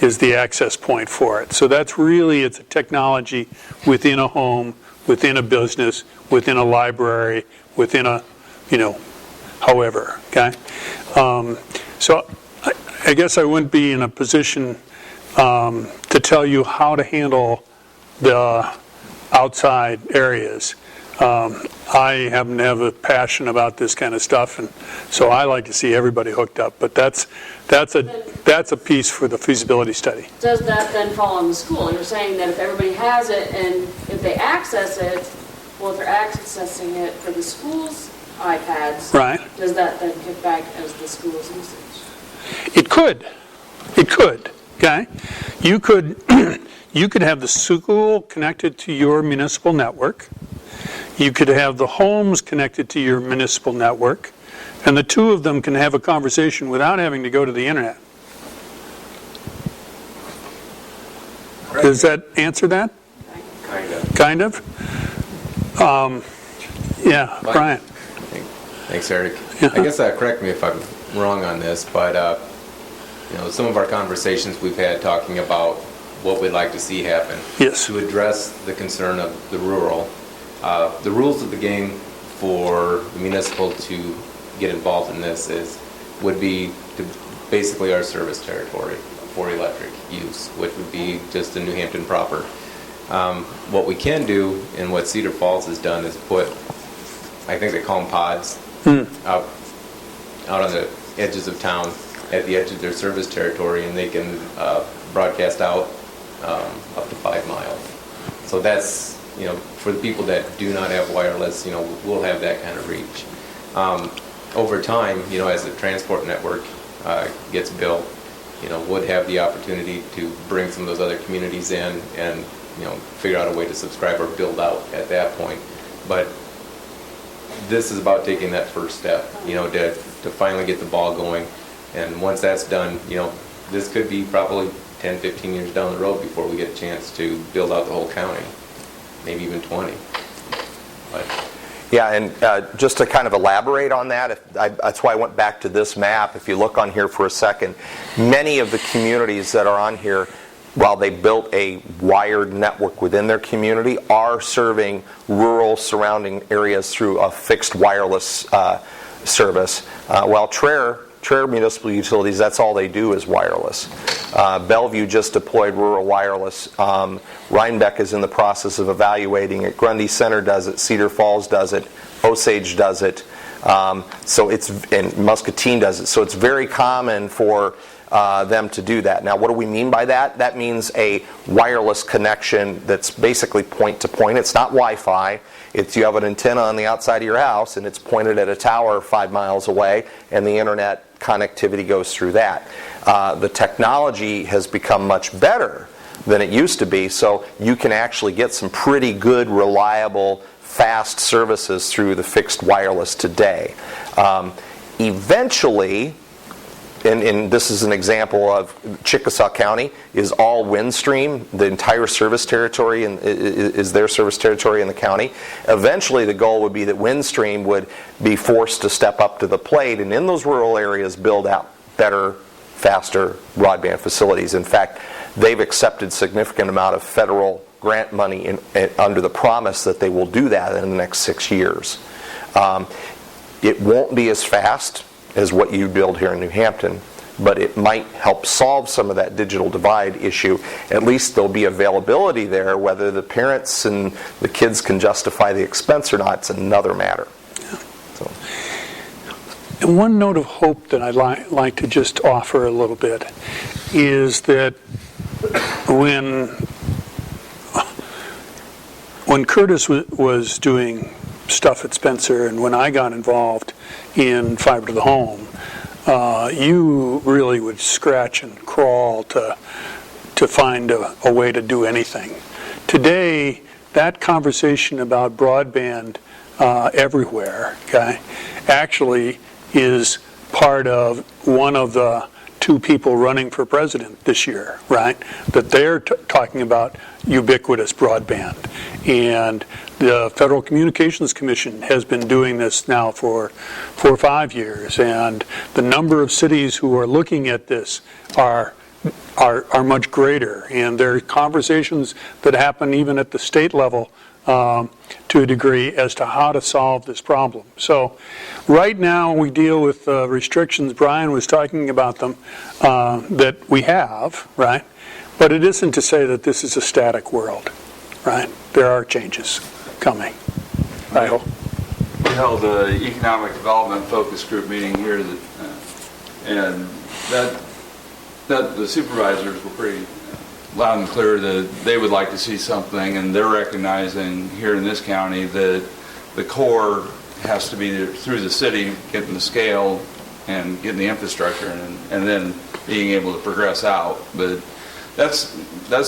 is the access point for it. So that's really, it's a technology within a home, within a business, within a library, within a, however, okay? So I guess I wouldn't be in a position to tell you how to handle the outside areas. I happen to have a passion about this kind of stuff, and so I like to see everybody hooked up. But that's a piece for the feasibility study. Does that then fall on the school? You're saying that if everybody has it and if they access it, well, if they're accessing it for the school's iPads, Right. does that then kick back as the school's usage? It could. It could. Okay. You could you could have the school connected to your municipal network. You could have the homes connected to your municipal network, and the two of them can have a conversation without having to go to the internet. Does that answer that? Kind of. Yeah, Brian. Thanks, Eric. Yeah. I guess correct me if I'm wrong on this, but some of our conversations we've had talking about what we'd like to see happen. Yes. To address the concern of the rural, the rules of the game for the municipal to get involved in this would be to basically our service territory for electric use, which would be just in New Hampton proper. What we can do, and what Cedar Falls has done, is put, I think they call them pods, out on the edges of town, at the edge of their service territory, and they can broadcast out up to 5 miles. So that's, for the people that do not have wireless, we'll have that kind of reach. Over time, as the transport network gets built, would have the opportunity to bring some of those other communities in and, figure out a way to subscribe or build out at that point. But this is about taking that first step, to finally get the ball going. And once that's done, this could be probably 10, 15 years down the road before we get a chance to build out the whole county, maybe even 20. But Yeah, and just to kind of elaborate on that, that's why I went back to this map. If you look on here for a second, many of the communities that are on here, while they built a wired network within their community, are serving rural surrounding areas through a fixed wireless service. While Traer Municipal Utilities, that's all they do is wireless. Bellevue just deployed rural wireless. Rhinebeck is in the process of evaluating it. Grundy Center does it. Cedar Falls does it. Osage does it. And Muscatine does it. So it's very common for them to do that. Now, what do we mean by that? That means a wireless connection that's basically point-to-point. It's not Wi-Fi. It's you have an antenna on the outside of your house, and it's pointed at a tower 5 miles away, and the internet connectivity goes through that. The technology has become much better than it used to be, so you can actually get some pretty good, reliable, fast services through the fixed wireless today. Eventually, and this is an example of Chickasaw County is all Windstream. The entire service territory is their service territory in the county. Eventually, the goal would be that Windstream would be forced to step up to the plate and in those rural areas build out better, faster broadband facilities. In fact, they've accepted significant amount of federal grant money under the promise that they will do that in the next 6 years. It won't be as fast as what you build here in New Hampton, but it might help solve some of that digital divide issue. At least there'll be availability there. Whether the parents and the kids can justify the expense or not, it's another matter. So. And one note of hope that I'd like to just offer a little bit is that when Curtis was doing stuff at Spencer, and when I got involved in fiber to the home, you really would scratch and crawl to find a way to do anything. Today, that conversation about broadband everywhere, okay, actually is part of one of the two people running for president this year, right? That they're talking about ubiquitous broadband. And the Federal Communications Commission has been doing this now for 4 or 5 years. And the number of cities who are looking at this are much greater. And there are conversations that happen even at the state level to a degree as to how to solve this problem. So right now we deal with restrictions. Brian was talking about them that we have, right? But it isn't to say that this is a static world, right? There are changes coming, I hope. We held an economic development focus group meeting here, and that the supervisors were pretty loud and clear that they would like to see something, and they're recognizing here in this county that the core has to be through the city, getting the scale and getting the infrastructure, and then being able to progress out. But that's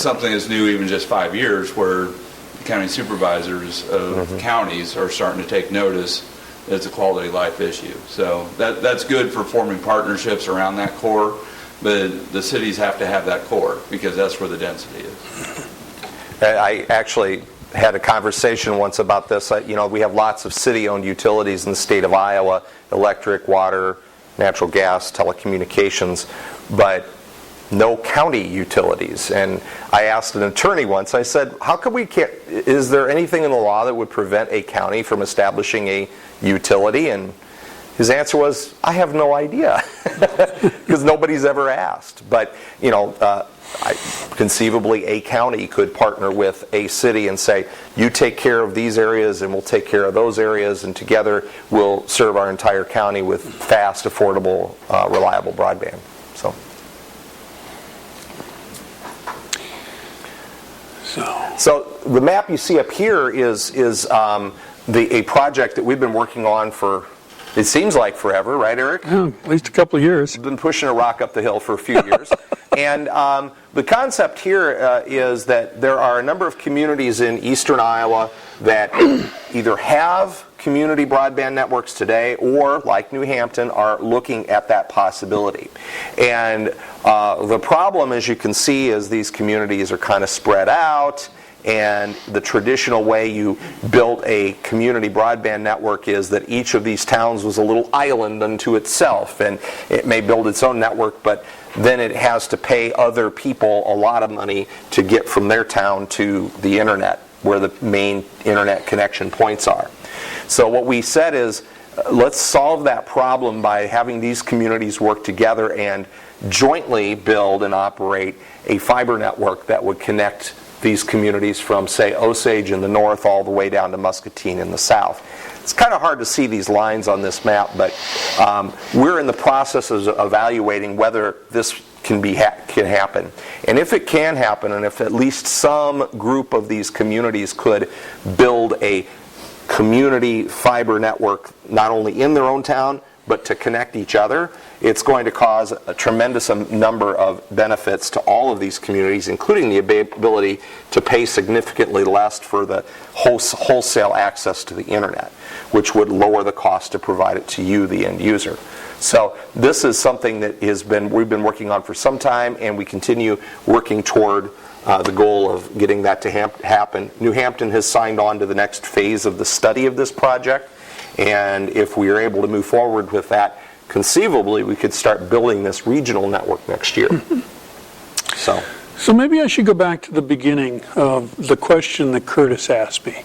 something that's new even just 5 years, where the county supervisors of counties are starting to take notice that it's a quality of life issue. So that's good for forming partnerships around that core, but the cities have to have that core because that's where the density is. I actually had a conversation once about this. We have lots of city-owned utilities in the state of Iowa: electric, water, natural gas, telecommunications, but no county utilities. And I asked an attorney once, I said, how come we can't, is there anything in the law that would prevent a county from establishing a utility? And his answer was, I have no idea, because nobody's ever asked. But, conceivably a county could partner with a city and say, you take care of these areas and we'll take care of those areas, and together we'll serve our entire county with fast, affordable, reliable broadband. So the map you see up here is a project that we've been working on for, it seems like forever, right, Eric? Yeah, at least a couple of years. We've been pushing a rock up the hill for a few years. And the concept here is that there are a number of communities in eastern Iowa that either have community broadband networks today or, like New Hampton, are looking at that possibility. And the problem, as you can see, is these communities are kind of spread out, and the traditional way you built a community broadband network is that each of these towns was a little island unto itself, and it may build its own network, but then it has to pay other people a lot of money to get from their town to the internet, where the main internet connection points are. So what we said is, let's solve that problem by having these communities work together and jointly build and operate a fiber network that would connect these communities from, say, Osage in the north all the way down to Muscatine in the south. It's kind of hard to see these lines on this map, but we're in the process of evaluating whether this can happen. And if it can happen, and if at least some group of these communities could build a community fiber network, not only in their own town, but to connect each other, it's going to cause a tremendous number of benefits to all of these communities, including the ability to pay significantly less for the wholesale access to the internet, which would lower the cost to provide it to you, the end user. So this is something that we've been working on for some time, and we continue working toward the goal of getting that to happen. New Hampton has signed on to the next phase of the study of this project, and if we are able to move forward with that, conceivably we could start building this regional network next year. So maybe I should go back to the beginning of the question that Curtis asked me.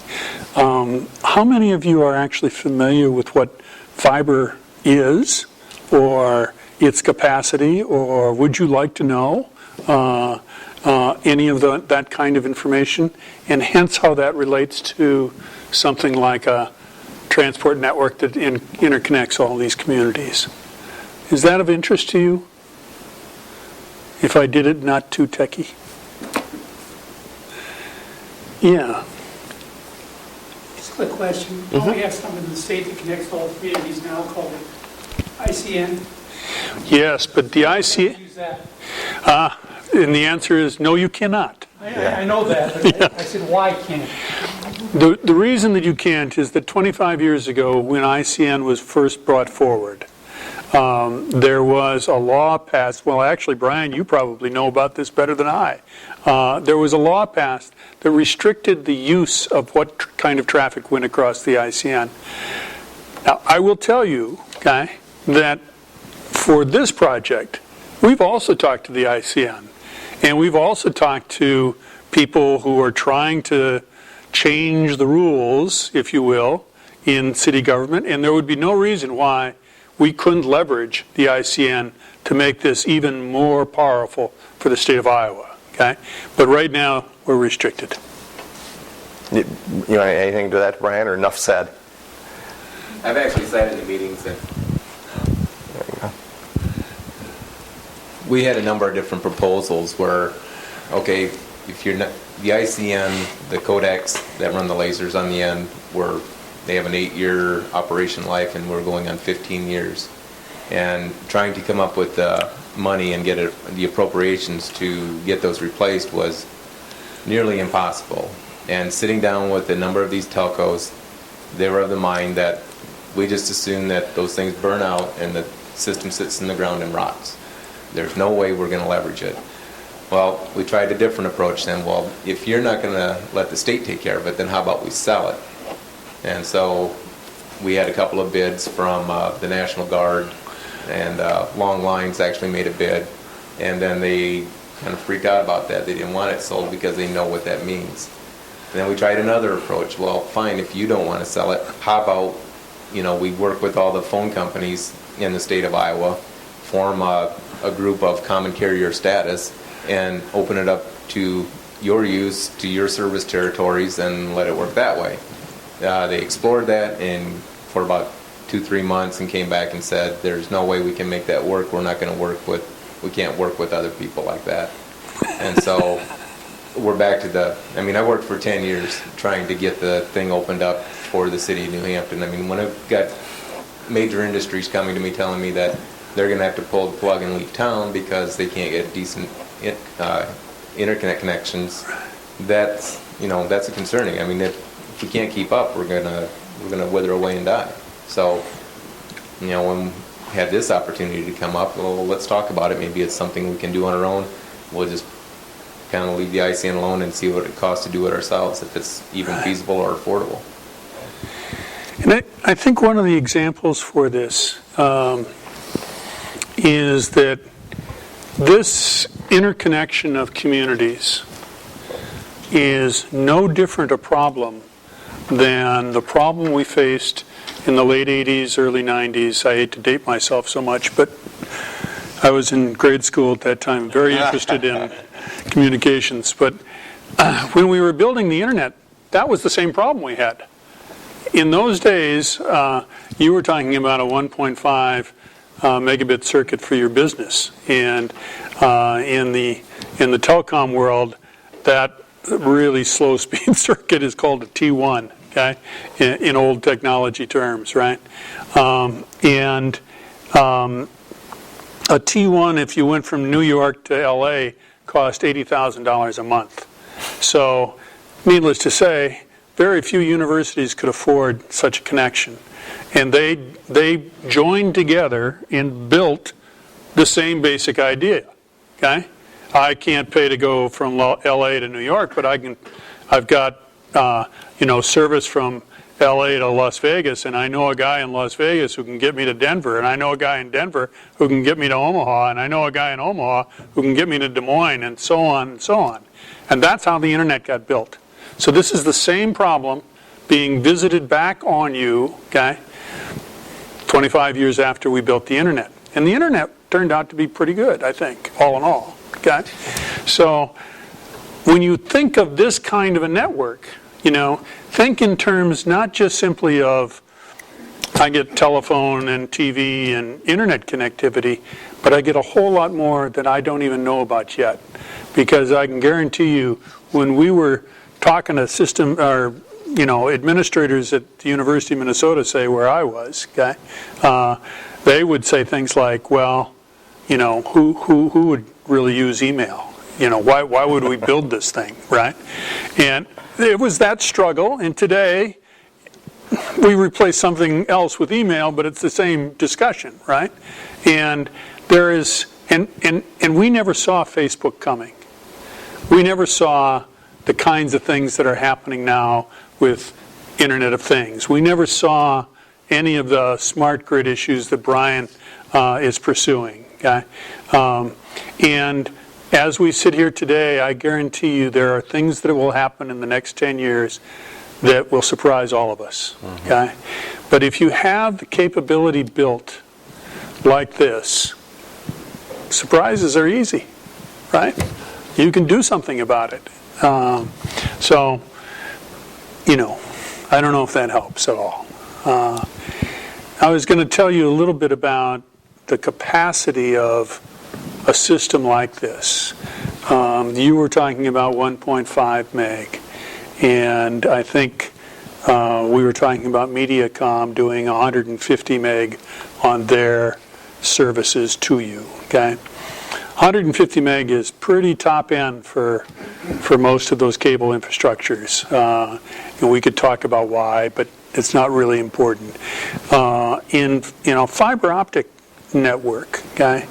How many of you are actually familiar with what fiber is, or its capacity, or would you like to know any of that kind of information, and hence how that relates to something like a transport network that interconnects all these communities? Is that of interest to you? If I did it not too techy? Yeah. Just a quick question. Don't we have something in the state that connects all communities now called ICN? Yes, but the ICN... Use that. And the answer is no, you cannot. I know that, but I said, why can't? The reason that you can't is that 25 years ago, when ICN was first brought forward, there was a law passed. Well, actually, Brian, you probably know about this better than I. There was a law passed that restricted the use of what kind of traffic went across the ICN. Now, I will tell you, okay, that for this project, we've also talked to the ICN, and we've also talked to people who are trying to change the rules, if you will, in city government, and there would be no reason why we couldn't leverage the ICN to make this even more powerful for the state of Iowa. Okay, but right now we're restricted. You want anything to that, Brian, or enough said? I've actually sat in the meetings and we had a number of different proposals where, okay, if you're not, the ICN, the codecs that run the lasers on the end, they have an 8-year operation life and we're going on 15 years. And trying to come up with the money and get the appropriations to get those replaced was nearly impossible. And sitting down with a number of these telcos, they were of the mind that we just assume that those things burn out and the system sits in the ground and rots. There's no way we're going to leverage it. Well, we tried a different approach then. Well, if you're not going to let the state take care of it, then how about we sell it? And so we had a couple of bids from the National Guard, and Long Lines actually made a bid, and then they kind of freaked out about that. They didn't want it sold because they know what that means. And then we tried another approach. Well, fine, if you don't want to sell it, how about, we work with all the phone companies in the state of Iowa, form a group of common carrier status, and open it up to your use, to your service territories, and let it work that way. They explored that for about 2-3 months and came back and said, there's no way we can make that work. We can't work with other people like that. And so we're back to I worked for 10 years trying to get the thing opened up for the city of New Hampton. When I've got major industries coming to me telling me that they're going to have to pull the plug and leave town because they can't get decent internet connections, that's concerning. If we can't keep up, we're gonna wither away and die. So, when we had this opportunity to come up, well, let's talk about it. Maybe it's something we can do on our own. We'll just kind of leave the ICN alone and see what it costs to do it ourselves, if it's even feasible or affordable. And I think one of the examples for this is that this interconnection of communities is no different a problem than the problem we faced in the late 80s, early 90s. I hate to date myself so much, but I was in grade school at that time, very interested in communications. But when we were building the internet, that was the same problem we had. In those days, you were talking about a 1.5 megabit circuit for your business, and in the telecom world, that really slow speed circuit is called a T1. Okay, in old technology terms, right? A T1, if you went from New York to LA, cost $80,000 a month. So, needless to say, very few universities could afford such a connection. And they joined together and built the same basic idea. Okay, I can't pay to go from LA to New York, but I've got service from LA to Las Vegas, and I know a guy in Las Vegas who can get me to Denver, and I know a guy in Denver who can get me to Omaha, and I know a guy in Omaha who can get me to Des Moines, and so on and so on. And that's how the internet got built. So this is the same problem being visited back on you, okay, 25 years after we built the internet. And the internet turned out to be pretty good, I think, all in all, okay? So when you think of this kind of a network, think in terms not just simply of I get telephone and TV and internet connectivity, but I get a whole lot more that I don't even know about yet. Because I can guarantee you, when we were talking to administrators at the University of Minnesota, say where I was, okay, they would say things like, well, who would really use email? Why would we build this thing, right? And it was that struggle, and today we replace something else with email, but it's the same discussion, right? And there is, and we never saw Facebook coming. We never saw the kinds of things that are happening now with Internet of Things. We never saw any of the smart grid issues that Brian is pursuing, okay? And as we sit here today, I guarantee you there are things that will happen in the next 10 years that will surprise all of us, okay? But if you have the capability built like this, surprises are easy, right? You can do something about it. So, you know, I don't know if that helps at all. I was going to tell you a little bit about the capacity of a system like this. You were talking about 1.5 meg, and I think we were talking about Mediacom doing 150 meg on their services to you, okay? 150 meg is pretty top end for most of those cable infrastructures. And we could talk about why, but it's not really important. In fiber optic network, okay,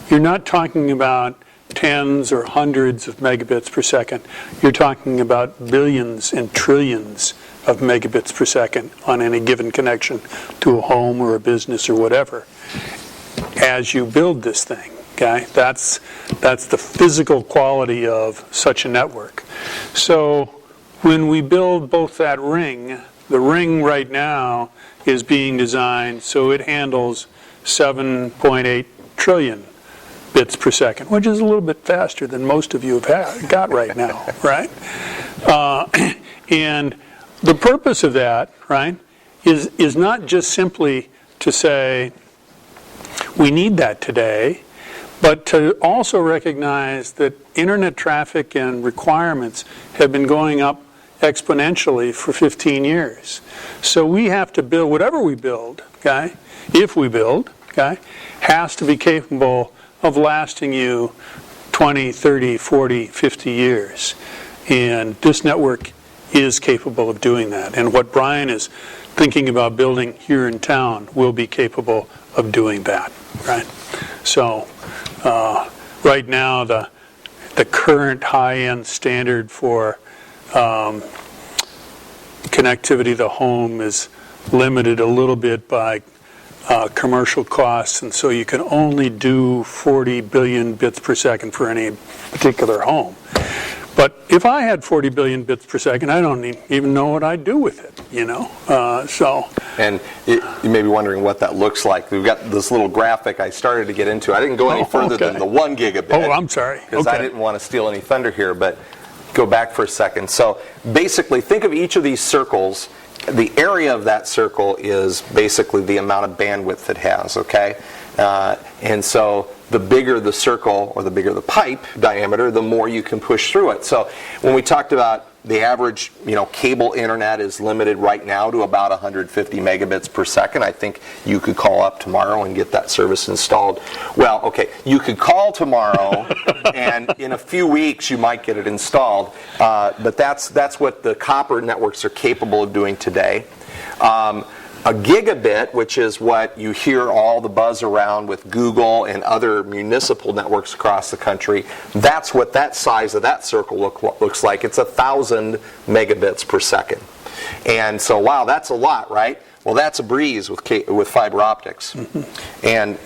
you're not talking about tens or hundreds of megabits per second. You're talking about billions and trillions of megabits per second on any given connection to a home or a business or whatever. As you build this thing, okay, that's the physical quality of such a network. So when we build both that ring, the ring right now is being designed so it handles 7.8 trillion bits per second, which is a little bit faster than most of you have got right now, right? And the purpose of that, right, is not just simply to say we need that today, but to also recognize that internet traffic and requirements have been going up exponentially for 15 years. So we have to build, whatever we build, okay, if we build, okay, has to be capable of lasting you 20, 30, 40, 50 years. And this network is capable of doing that. And what Brian is thinking about building here in town will be capable of doing that, right? So right now the current high-end standard for connectivity to the home is limited a little bit by commercial costs, and so you can only do 40 billion bits per second for any particular home. But if I had 40 billion bits per second, I don't even know what I'd do with it, you know? And you may be wondering what that looks like. We've got this little graphic I started to get into. I didn't go any further than the 1 gigabit. Oh, I'm sorry. Because I didn't want to steal any thunder here, but go back for a second. So basically, think of each of these circles. The area of that circle is basically the amount of bandwidth it has, okay? And so the bigger the circle or the bigger the pipe diameter, the more you can push through it. So when we talked about the average, cable internet is limited right now to about 150 megabits per second. I think you could call up tomorrow and get that service installed. Well, okay, you could call tomorrow, and in a few weeks you might get it installed. But that's what the copper networks are capable of doing today. A gigabit, which is what you hear all the buzz around with Google and other municipal networks across the country, that's what that size of that circle looks like. It's 1,000 megabits per second. And so, wow, that's a lot, right? Well, that's a breeze with fiber optics. And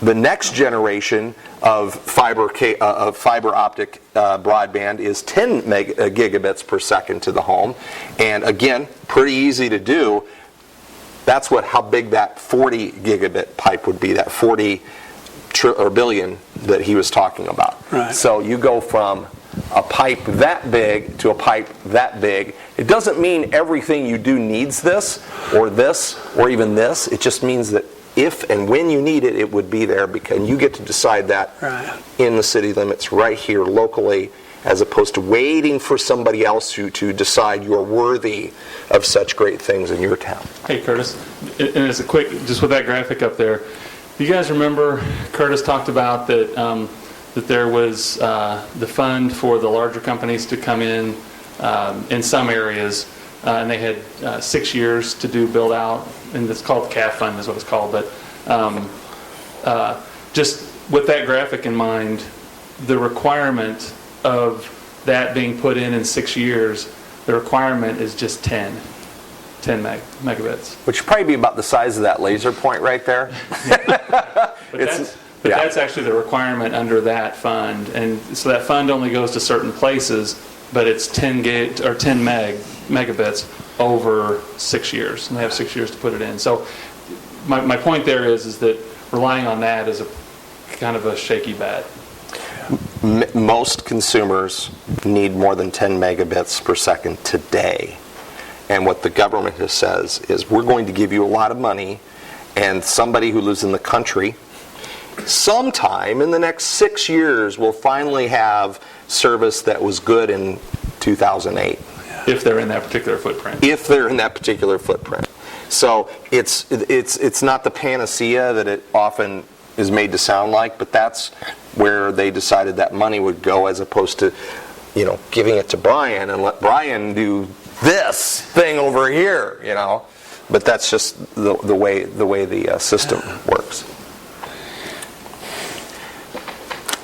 the next generation of fiber optic broadband is 10 gigabits per second to the home. And again, pretty easy to do. That's how big that 40 gigabit pipe would be, that 40 billion that he was talking about. Right. So you go from a pipe that big to a pipe that big. It doesn't mean everything you do needs this, or even this. It just means that if and when you need it, it would be there, because you get to decide that in the city limits right here locally, as opposed to waiting for somebody else to decide you're worthy of such great things in your town. Hey, Curtis, and as a quick, just with that graphic up there, you guys remember Curtis talked about that that there was the fund for the larger companies to come in some areas, and they had 6 years to do build out, and it's called the CAF fund is what it's called. But just with that graphic in mind, the requirement of that being put in 6 years, the requirement is just 10 megabits. Which would probably be about the size of that laser point right there. But But Yeah. that's actually the requirement under that fund, and so that fund only goes to certain places, but it's 10 gig or 10 megabits over 6 years, and they have 6 years to put it in. So my point there is that relying on that is a kind of a shaky bet. Most consumers need more than 10 megabits per second today. And what the government has says is, we're going to give you a lot of money, and somebody who lives in the country, sometime in the next 6 years, will finally have service that was good in 2008. If they're in that particular footprint. If they're in that particular footprint. So it's not the panacea that it often is made to sound like, but that's where they decided that money would go, as opposed to, giving it to Brian and let Brian do this thing over here, But that's just the way the system works.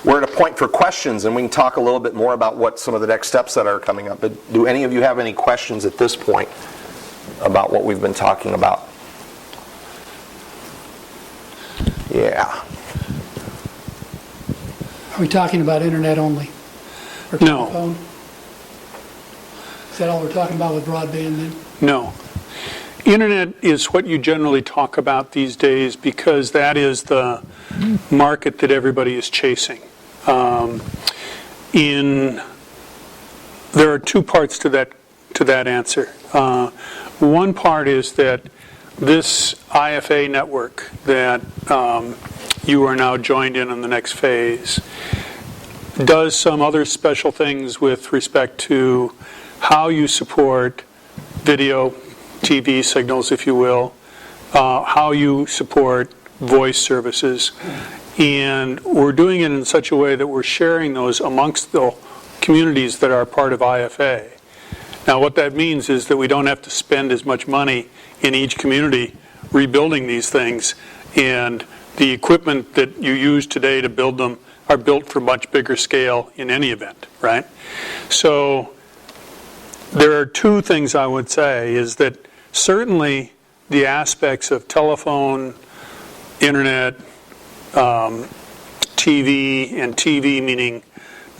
We're at a point for questions, and we can talk a little bit more about what some of the next steps that are coming up. But do any of you have any questions at this point about what we've been talking about? Yeah. Are we talking about internet only? Or No. telephone? Is that all we're talking about with broadband then? No. Internet is what you generally talk about these days, because that is the market that everybody is chasing. There are two parts to that answer. One part is that this IFA network that you are now joined in on the next phase does some other special things with respect to how you support video, TV signals, if you will, how you support voice services. And we're doing it in such a way that we're sharing those amongst the communities that are part of IFA. Now, what that means is that we don't have to spend as much money in each community rebuilding these things, and the equipment that you use today to build them are built for much bigger scale in any event, right? So there are two things I would say, is that certainly the aspects of telephone, internet, TV, and TV meaning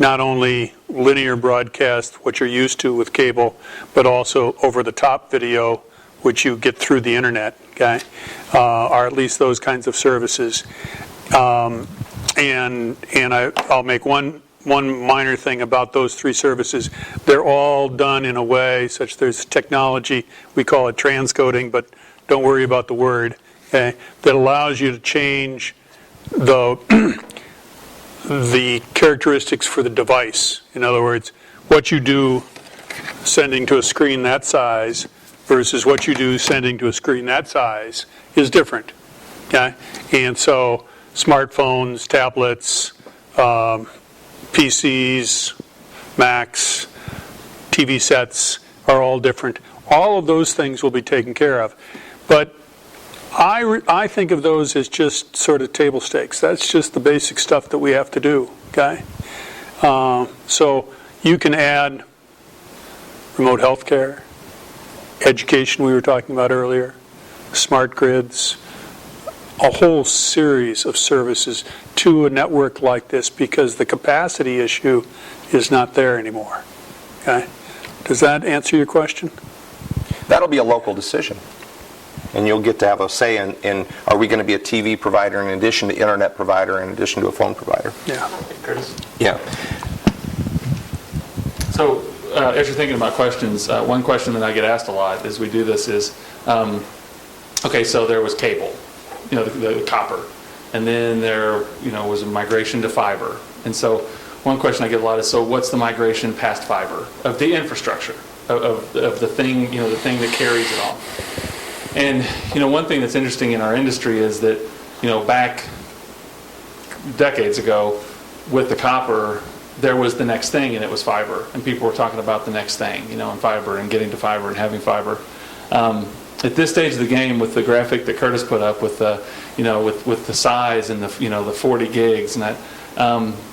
not only linear broadcast, what you're used to with cable, but also over-the-top video, which you get through the internet, okay, or at least those kinds of services. And I'll make one minor thing about those three services. They're all done in a way such there's technology, we call it transcoding, but don't worry about the word, okay, that allows you to change the characteristics for the device. In other words, what you do sending to a screen that size versus what you do sending to a screen that size is different, okay? And so smartphones, tablets, PCs, Macs, TV sets are all different. All of those things will be taken care of. But I think of those as just sort of table stakes. That's just the basic stuff that we have to do, okay? So you can add remote health care, education we were talking about earlier, smart grids, a whole series of services to a network like this, because the capacity issue is not there anymore, okay? Does that answer your question? That'll be a local decision. And you'll get to have a say in are we going to be a TV provider in addition to internet provider in addition to a phone provider? Yeah. Curtis? Yeah. So as you're thinking about questions, one question that I get asked a lot as we do this is, okay, so there was cable, the copper, and then there was a migration to fiber. And so one question I get a lot is, so what's the migration past fiber of the infrastructure, of the thing, the thing that carries it all? And one thing that's interesting in our industry is that back decades ago with the copper, there was the next thing, and it was fiber, and people were talking about the next thing, and fiber and getting to fiber and having fiber. At this stage of the game, with the graphic that Curtis put up, with the with the size and the the 40 gigs and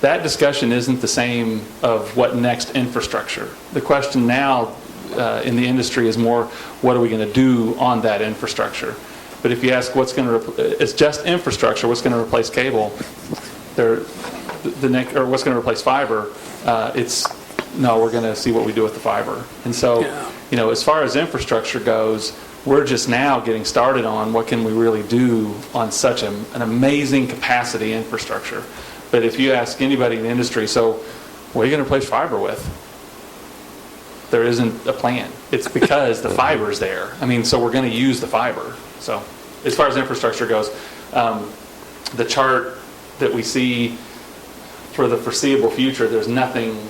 that discussion isn't the same of what next infrastructure. The question now in the industry is more, what are we going to do on that infrastructure? But if you ask what's going to, it's just infrastructure, what's going to replace cable, or what's going to replace fiber, it's, no, we're going to see what we do with the fiber. And so, as far as infrastructure goes, we're just now getting started on what can we really do on such an amazing capacity infrastructure. But if you ask anybody in the industry, so what are you going to replace fiber with? There isn't a plan. It's because the fiber's there. I mean, so we're going to use the fiber. So as far as infrastructure goes, the chart that we see for the foreseeable future, there's nothing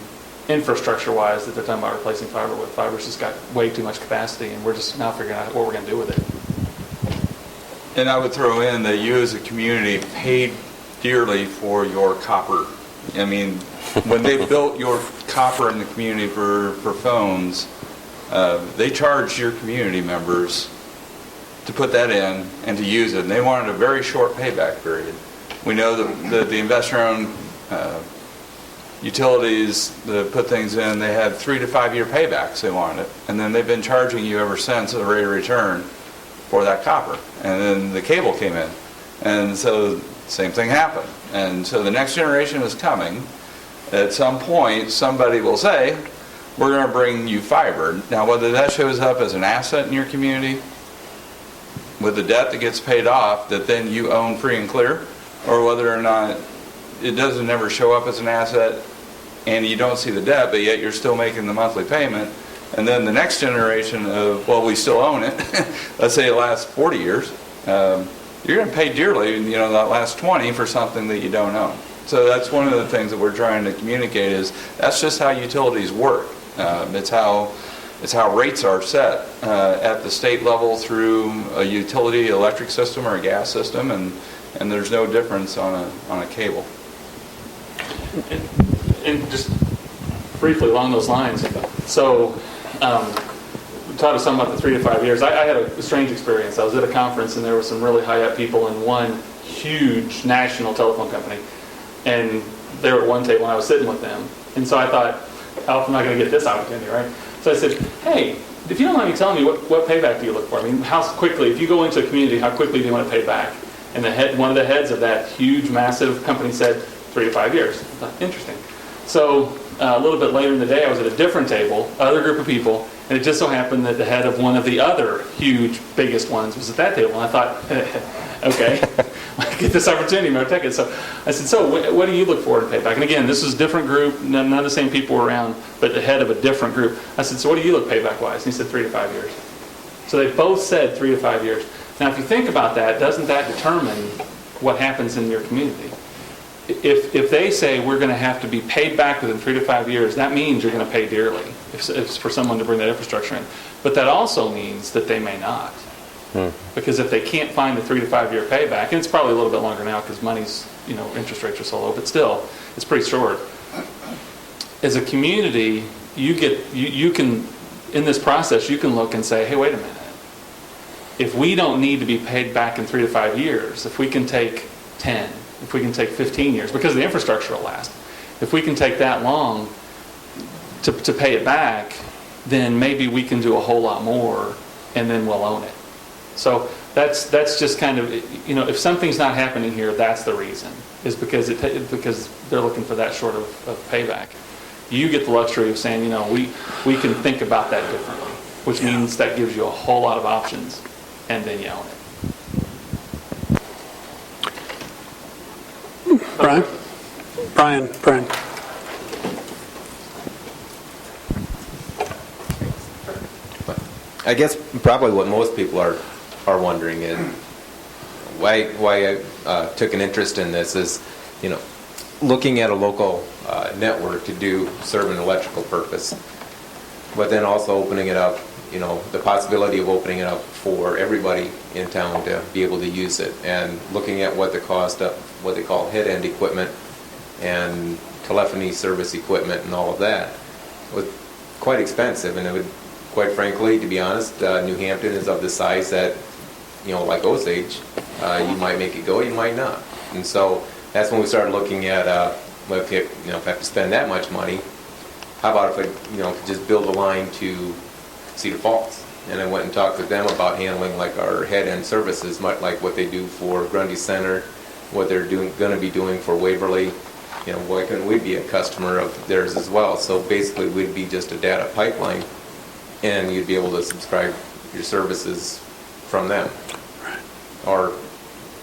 infrastructure-wise that they're talking about replacing fiber with. Fiber's just got way too much capacity, and we're just now figuring out what we're going to do with it. And I would throw in that you as a community paid dearly for your copper. I mean, when they built your copper in the community for phones, they charged your community members to put that in and to use it. And they wanted a very short payback period. We know that the investor-owned utilities that put things in, they had 3 to 5 year paybacks they wanted. And then they've been charging you ever since a rate of return for that copper. And then the cable came in. And so same thing happened. And so the next generation is coming. At some point, somebody will say, we're going to bring you fiber. Now, whether that shows up as an asset in your community, with the debt that gets paid off that then you own free and clear, or whether or not it doesn't ever show up as an asset and you don't see the debt, but yet you're still making the monthly payment, and then the next generation of, well, we still own it, let's say it lasts 40 years, you're going to pay dearly, that last 20 for something that you don't own. So that's one of the things that we're trying to communicate is that's just how utilities work. It's how rates are set at the state level through a utility electric system or a gas system, and there's no difference on a cable. And just briefly along those lines, so we taught us something about the 3 to 5 years. I had a strange experience. I was at a conference and there were some really high up people in one huge national telephone company, and they were at one table and I was sitting with them. And so I thought, oh, I'm not going to get this opportunity, right? So I said, hey, if you don't mind me telling me, what payback do you look for? I mean, how quickly, if you go into a community, how quickly do you want to pay back? And one of the heads of that huge, massive company said 3 to 5 years. I thought, interesting. So a little bit later in the day, I was at a different table, other group of people, and it just so happened that the head of one of the other huge, biggest ones was at that table. And I thought, okay, I get this opportunity, I'm going to take it. So I said, so what do you look for in payback? And again, this is a different group, none of the same people were around, but the head of a different group. I said, so what do you look payback-wise? And he said 3 to 5 years. So they both said 3 to 5 years. Now, if you think about that, doesn't that determine what happens in your community? If they say we're going to have to be paid back within 3 to 5 years, that means you're going to pay dearly if it's for someone to bring that infrastructure in. But that also means that they may not. Because if they can't find the 3 to 5 year payback, and it's probably a little bit longer now because money's, interest rates are so low, but still, it's pretty short. As a community, you can, in this process, you can look and say, hey, wait a minute. If we don't need to be paid back in 3 to 5 years, if we can take 10, if we can take 15 years, because the infrastructure will last, if we can take that long to pay it back, then maybe we can do a whole lot more, and then we'll own it. So that's just kind of, if something's not happening here, that's the reason, is because they're looking for that short of payback. You get the luxury of saying, we can think about that differently, which means that gives you a whole lot of options, and then you own it. Brian. I guess probably what most people are wondering is why I took an interest in this is, looking at a local network to serve an electrical purpose, but then also opening it up, the possibility of opening it up for everybody in town to be able to use it, and looking at what the cost of what they call head-end equipment and telephony service equipment and all of that was quite expensive, and it would, quite frankly, to be honest, New Hampton is of the size that, like Osage, you might make it go, you might not. And so that's when we started looking at, if I have to spend that much money, how about if I, could just build a line to Cedar Falls? And I went and talked with them about handling like our head-end services, much like what they do for Grundy Center, what they're going to be doing for Waverly. You know, why couldn't we be a customer of theirs as well? So basically, we'd be just a data pipeline, and you'd be able to subscribe your services from them, or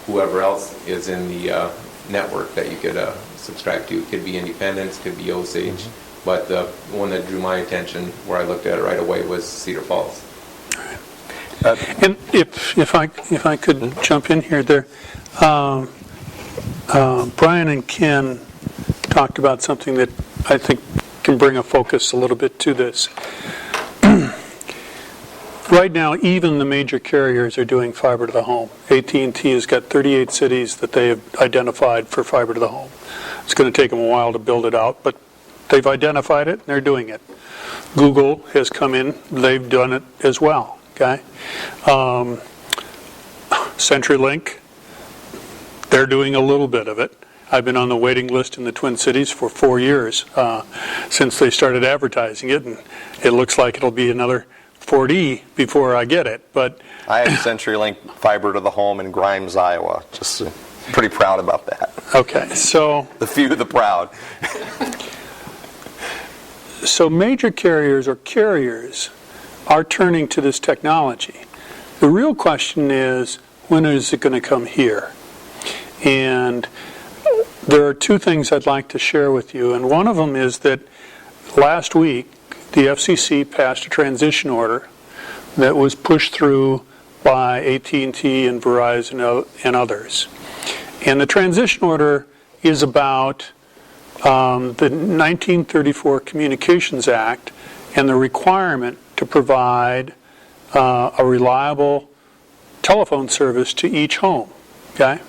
whoever else is in the network that you could subscribe to. It could be Independence, could be Osage, but the one that drew my attention, where I looked at it right away, was Cedar Falls. And if I could jump in here, Brian and Ken talked about something that I think can bring a focus a little bit to this. Right now, even the major carriers are doing fiber to the home. AT&T has got 38 cities that they have identified for fiber to the home. It's going to take them a while to build it out, but they've identified it and they're doing it. Google has come in, they've done it as well. Okay, CenturyLink, they're doing a little bit of it. I've been on the waiting list in the Twin Cities for 4 years since they started advertising it, and it looks like it'll be another 40 before I get it. But I have CenturyLink fiber to the home in Grimes, Iowa. Just pretty proud about that. Okay, so the few, the proud. So major carriers or carriers are turning to this technology. The real question is, when is it going to come here? And there are two things I'd like to share with you, and one of them is that last week the FCC passed a transition order that was pushed through by AT&T and Verizon and others. And the transition order is about the 1934 Communications Act and the requirement to provide a reliable telephone service to each home. Okay?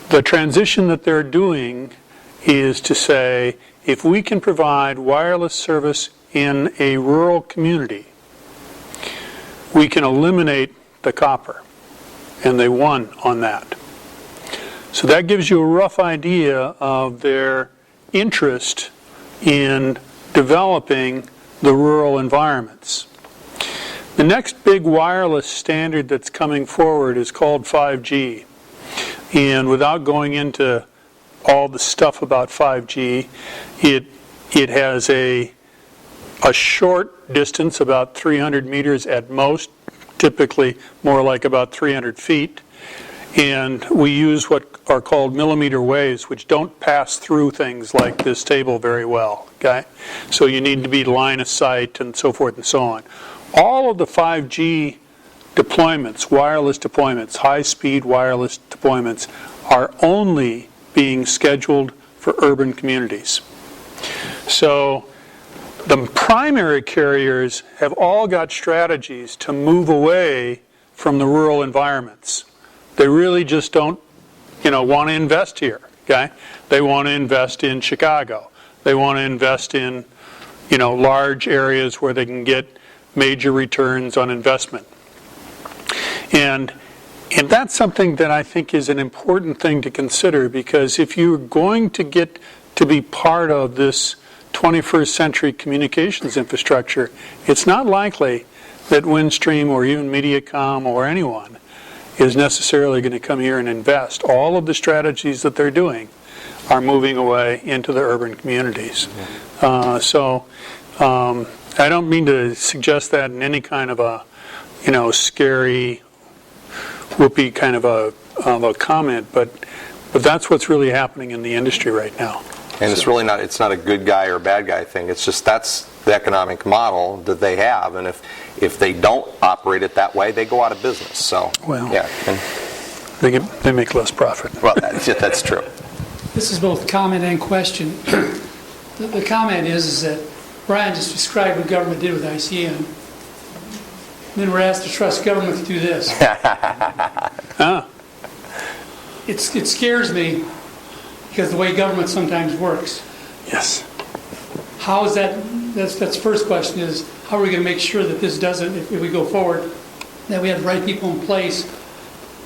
The transition that they're doing is to say, if we can provide wireless service in a rural community, we can eliminate the copper. And they won on that. So that gives you a rough idea of their interest in developing the rural environments. The next big wireless standard that's coming forward is called 5G. And without going into all the stuff about 5G, it has a short distance, about 300 meters at most, typically more like about 300 feet. And we use what are called millimeter waves, which don't pass through things like this table very well. Okay? So you need to be line of sight and so forth and so on. All of the 5G deployments, wireless deployments, high-speed wireless deployments, are only being scheduled for urban communities. So the primary carriers have all got strategies to move away from the rural environments. They really just don't, want to invest here. Okay? They want to invest in Chicago. They want to invest in, large areas where they can get major returns on investment. And that's something that I think is an important thing to consider, because if you're going to get to be part of this 21st century communications infrastructure, it's not likely that Windstream or even Mediacom or anyone is necessarily going to come here and invest. All of the strategies that they're doing are moving away into the urban communities. So I don't mean to suggest that in any kind of a, scary, whoopee kind of a comment, but that's what's really happening in the industry right now. And it's really not, it's not a good guy or bad guy thing. It's just that's the economic model that they have. And if they don't operate it that way, they go out of business. So, well, yeah. They make less profit. Well, that's true. This is both comment and question. The comment is that Brian just described what government did with ICN. And then we're asked to trust government to do this. It scares me because the way government sometimes works. Yes. How is that? That's the first question, is how are we going to make sure that this doesn't, if we go forward, that we have the right people in place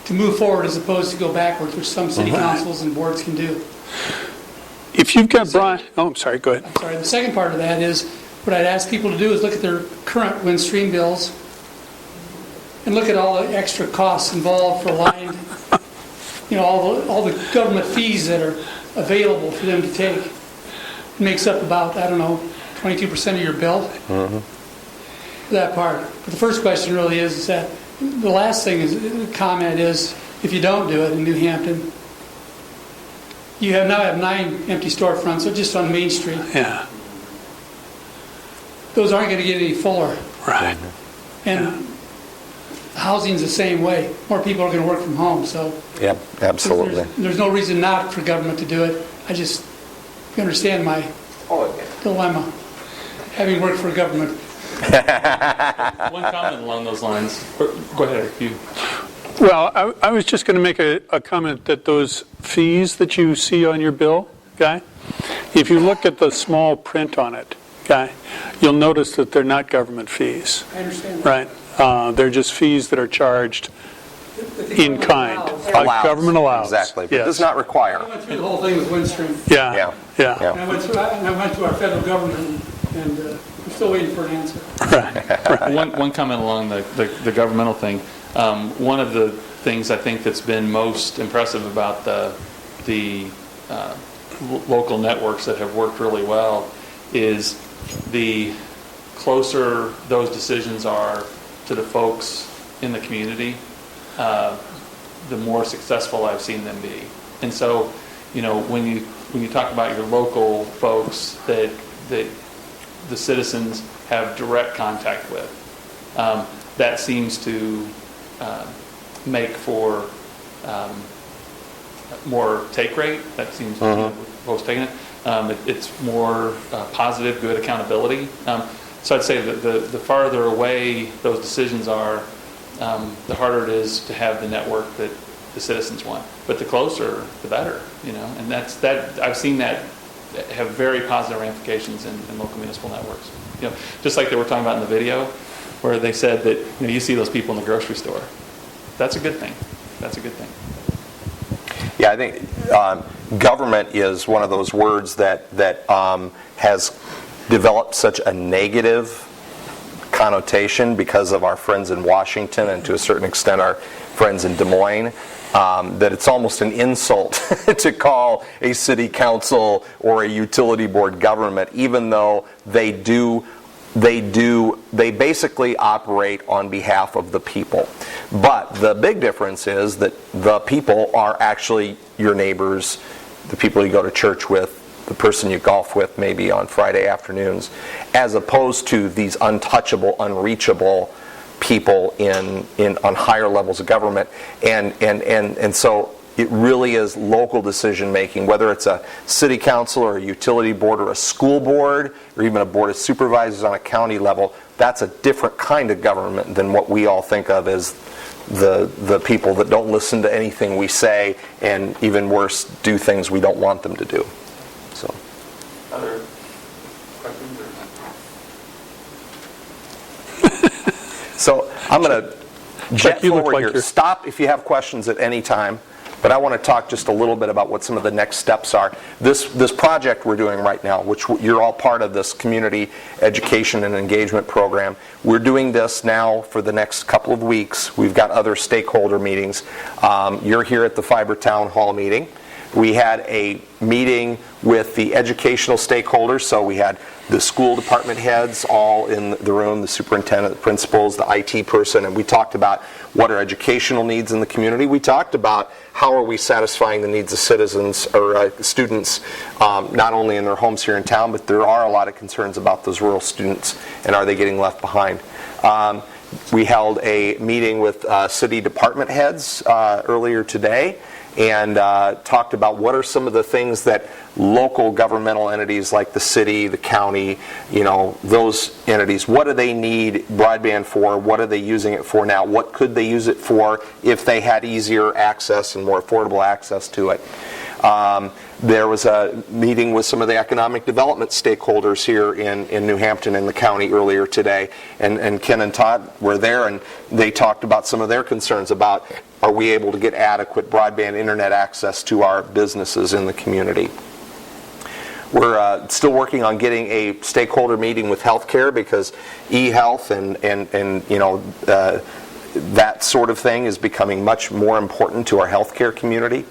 to move forward as opposed to go backwards, which some city councils and boards can do. If you've got Brian, I'm sorry, go ahead. I'm sorry. The second part of that is, what I'd ask people to do is look at their current Windstream bills and look at all the extra costs involved for line, all the government fees that are available for them to take. It makes up about, 22% of your bill. For that part. But the first question really is that the last thing is comment is, if you don't do it in New Hampton, you now have 9 empty storefronts just on Main Street. Yeah. Those aren't going to get any fuller. Right. And housing's the same way. More people are going to work from home, so Yeah, absolutely. there's no reason not for government to do it. You understand my dilemma, having worked for government. One comment along those lines. Go ahead, Eric. Well, I was just going to make a comment that those fees that you see on your bill, Guy, if you look at the small print on it, Guy, you'll notice that they're not government fees. I understand that. Right. They're just fees that are charged in kind. Government allows. Exactly, but yes. does not require. I went through the whole thing with Windstream. Yeah. And I went to our federal government, and I'm still waiting for an answer. Right. One comment along the governmental thing. One of the things I think that's been most impressive about the local networks that have worked really well is the closer those decisions are to the folks in the community, the more successful I've seen them be. And so, when you talk about your local folks that the citizens have direct contact with, that seems to make for more take rate. That seems to be folks taking it. It's more positive, good accountability. So I'd say that the farther away those decisions are, the harder it is to have the network that the citizens want. But the closer, the better. And that I've seen that have very positive ramifications in local municipal networks. Just like they were talking about in the video, where they said that you see those people in the grocery store. That's a good thing. That's a good thing. Yeah, I think government is one of those words that has developed such a negative connotation because of our friends in Washington and to a certain extent our friends in Des Moines, that it's almost an insult to call a city council or a utility board government, even though they basically operate on behalf of the people. But the big difference is that the people are actually your neighbors, the people you go to church with, the person you golf with maybe on Friday afternoons, as opposed to these untouchable, unreachable people on higher levels of government. And so it really is local decision making, whether it's a city council or a utility board or a school board or even a board of supervisors on a county level. That's a different kind of government than what we all think of as the people that don't listen to anything we say, and even worse, do things we don't want them to do. So. Other questions? So I'm going to jet forward here. Stop if you have questions at any time. But I want to talk just a little bit about what some of the next steps are. This project we're doing right now, which you're all part of, this community education and engagement program, we're doing this now for the next couple of weeks. We've got other stakeholder meetings. You're here at the Fiber Town Hall meeting. We had a meeting with the educational stakeholders, so we had the school department heads all in the room, the superintendent, the principals, the IT person, and we talked about what are educational needs in the community. We talked about how are we satisfying the needs of citizens or students, not only in their homes here in town, but there are a lot of concerns about those rural students and are they getting left behind. We held a meeting with city department heads earlier today and talked about what are some of the things that local governmental entities like the city, the county, those entities, what do they need broadband for? What are they using it for now? What could they use it for if they had easier access and more affordable access to it? There was a meeting with some of the economic development stakeholders here in New Hampton and the county earlier today, and Ken and Todd were there, and they talked about some of their concerns about, are we able to get adequate broadband internet access to our businesses in the community? We're still working on getting a stakeholder meeting with healthcare because e-health and that sort of thing is becoming much more important to our healthcare community.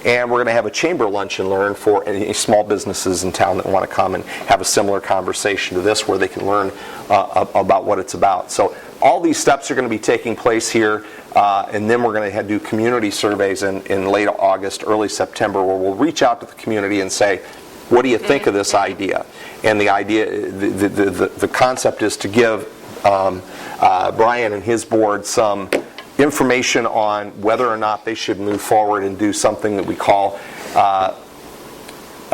And we're going to have a chamber lunch and learn for any small businesses in town that want to come and have a similar conversation to this, where they can learn about what it's about. So all these steps are going to be taking place here, and then we're going to do community surveys in late August, early September, where we'll reach out to the community and say, what do you think of this idea? And the idea, the concept is to give Brian and his board some information on whether or not they should move forward and do something that we call a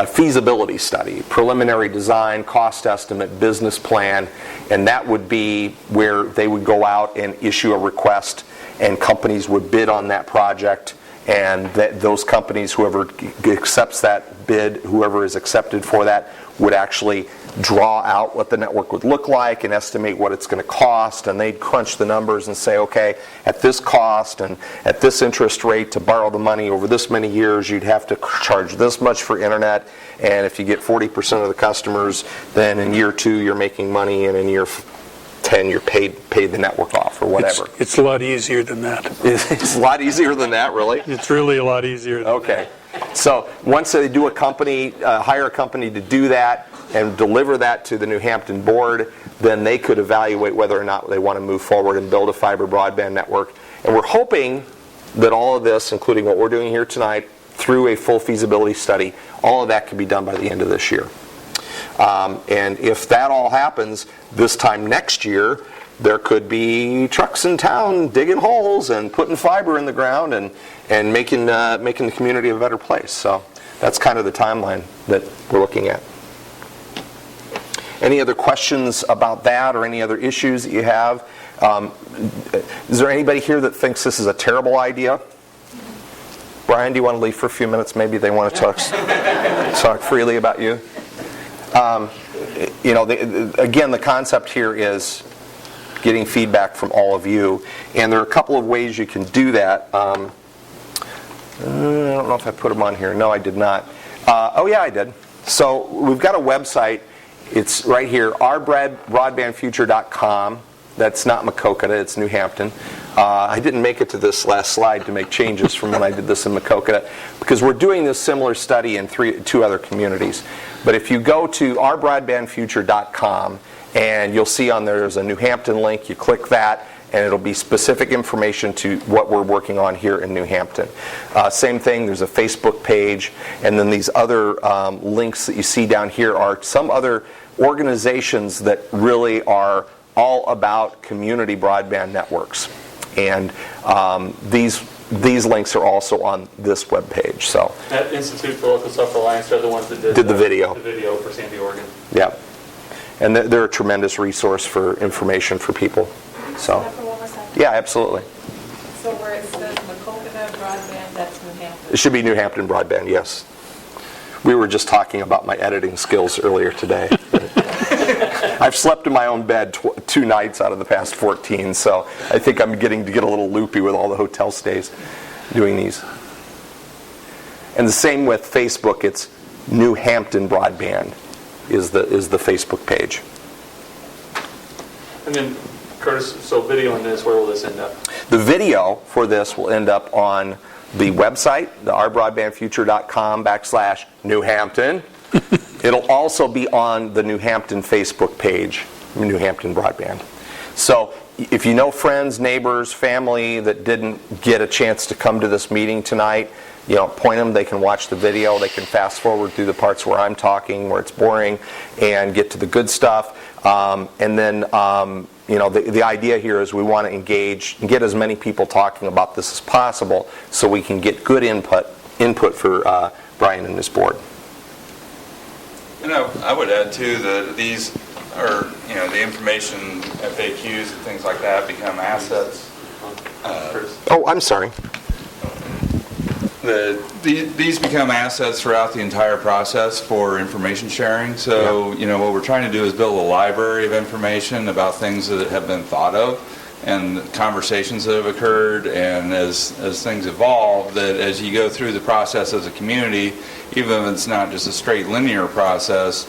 feasibility study, preliminary design, cost estimate, business plan, and that would be where they would go out and issue a request, and companies would bid on that project, and those companies, whoever accepts that bid, whoever is accepted for that, would actually draw out what the network would look like and estimate what it's going to cost, and they'd crunch the numbers and say, okay, at this cost and at this interest rate to borrow the money over this many years, you'd have to charge this much for internet, and if you get 40% of the customers, then in year 2 you're making money, and in year 10 you're paid the network off, or whatever. It's a lot easier than that. It's a lot easier than that, really? It's really a lot easier than that. So once they do hire a company to do that and deliver that to the New Hampton board, then they could evaluate whether or not they want to move forward and build a fiber broadband network. And we're hoping that all of this, including what we're doing here tonight, through a full feasibility study, all of that could be done by the end of this year. And if that all happens, this time next year, there could be trucks in town digging holes and putting fiber in the ground and making the community a better place. So that's kind of the timeline that we're looking at. Any other questions about that, or any other issues that you have? Is there anybody here that thinks this is a terrible idea? Brian, do you want to leave for a few minutes? Maybe they want to talk freely about you. Again, the concept here is getting feedback from all of you, and there are a couple of ways you can do that. I don't know if I put them on here. No, I did not. Oh yeah, I did. So we've got a website. It's right here, ourbroadbandfuture.com. That's not Maquoketa, it's New Hampton. I didn't make it to this last slide to make changes from when I did this in Maquoketa, because we're doing this similar study in 2 other communities. But if you go to ourbroadbandfuture.com, and you'll see on there's a New Hampton link, you click that, and it'll be specific information to what we're working on here in New Hampton. Same thing, there's a Facebook page, and then these other links that you see down here are some other organizations that really are all about community broadband networks. And these links are also on this webpage. So at Institute for Local Self-Reliance, they're the ones that did the video. The video for Sandy, Oregon. Yeah. And they're a tremendous resource for information for people. So, yeah, absolutely. So where it says Maquoketa Broadband, that's New Hampton? It should be New Hampton Broadband, yes. We were just talking about my editing skills earlier today. I've slept in my own bed 2 nights out of the past 14, so I think I'm getting to get a little loopy with all the hotel stays doing these. And the same with Facebook. It's New Hampton Broadband is the Facebook page. And then, Curtis, so video on this, where will this end up? The video for this will end up on the website, the ourbroadbandfuture.com/New Hampton. It'll also be on the New Hampton Facebook page, New Hampton Broadband. So if you know friends, neighbors, family that didn't get a chance to come to this meeting tonight, point them, they can watch the video, they can fast forward through the parts where I'm talking, where it's boring, and get to the good stuff. And then, the idea here is we want to engage and get as many people talking about this as possible so we can get good input for Brian and his board. I would add too that these are, the information, FAQs and things like that become assets. I'm sorry. These become assets throughout the entire process for information sharing. So, what we're trying to do is build a library of information about things that have been thought of and conversations that have occurred, and as things evolve, that as you go through the process as a community, even if it's not just a straight linear process,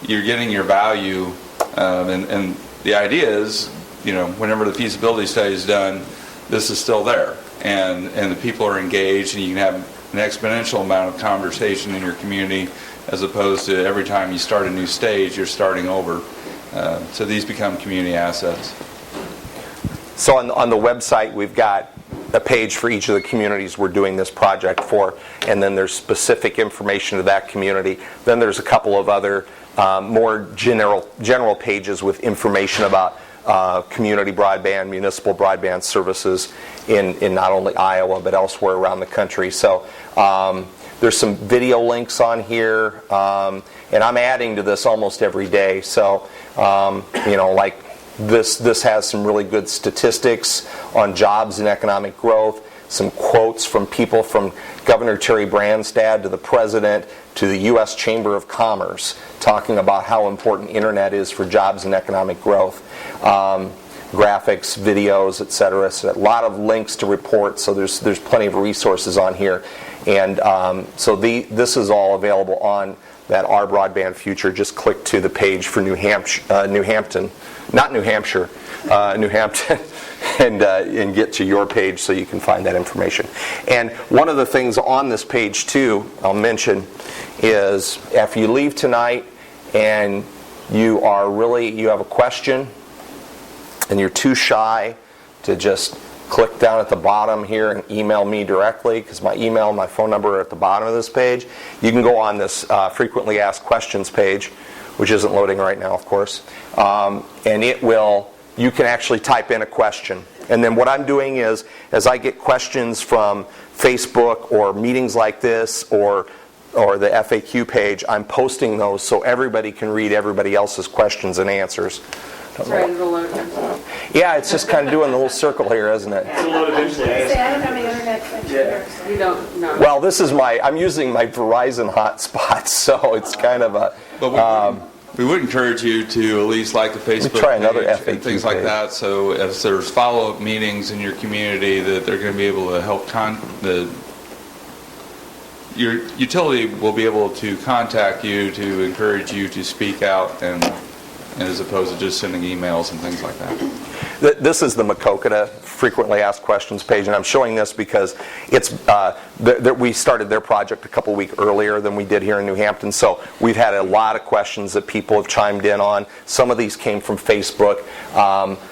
you're getting your value. And the idea is, whenever the feasibility study is done, this is still there, and the people are engaged, and you can have an exponential amount of conversation in your community, as opposed to every time you start a new stage, you're starting over. So these become community assets. So on the website, we've got a page for each of the communities we're doing this project for, and then there's specific information to that community. Then there's a couple of other more general pages with information about community broadband, municipal broadband services in not only Iowa but elsewhere around the country. So there's some video links on here, and I'm adding to this almost every day. So like this has some really good statistics on jobs and economic growth, some quotes from people from Governor Terry Branstad to the President to the U.S. Chamber of Commerce talking about how important internet is for jobs and economic growth. Graphics, videos, etc. So a lot of links to reports, so there's plenty of resources on here. And so this is all available on that Our Broadband Future. Just click to the page for New Hampton, and get to your page so you can find that information. And one of the things on this page too, I'll mention, is if you leave tonight and you have a question and you're too shy to just click down at the bottom here and email me directly, because my email and my phone number are at the bottom of this page, you can go on this frequently asked questions page, which isn't loading right now, of course, and you can actually type in a question. And then what I'm doing is, as I get questions from Facebook or meetings like this or the FAQ page, I'm posting those so everybody can read everybody else's questions and answers. Sorry, it'll load here. Yeah, it's just kind of doing the little circle here, isn't it? Say, I don't have any internet connection here. So. You don't know. Well, I'm using my Verizon hotspot, so it's kind of a... But we would encourage you to at least like the Facebook try another page FAQ and things like page. that, so if there's follow-up meetings in your community, that they're going to be able to help your utility will be able to contact you to encourage you to speak out, and as opposed to just sending emails and things like that. This is the Maquoketa frequently asked questions page, and I'm showing this because it's we started their project a couple weeks earlier than we did here in New Hampton, so we've had a lot of questions that people have chimed in on. Some of these came from Facebook.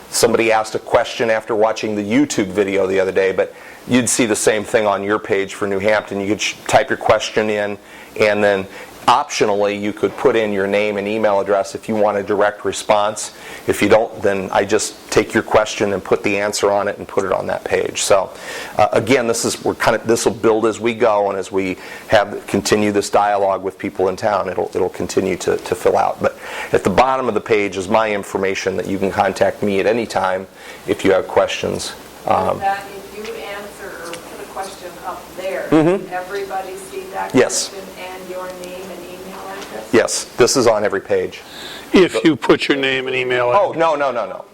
Somebody asked a question after watching the YouTube video the other day, but you'd see the same thing on your page for New Hampton. You could type your question in, and then optionally you could put in your name and email address if you want a direct response. If you don't, then I just take your question and put the answer on it and put it on that page. So again, this will build as we go, and as we continue this dialogue with people in town, it'll continue to fill out. But at the bottom of the page is my information that you can contact me at any time if you have questions. That if you answer or put a question up there, everybody see that Yes. question and your name and email address? Yes, this is on every page. If you put your name and email address. Oh, no.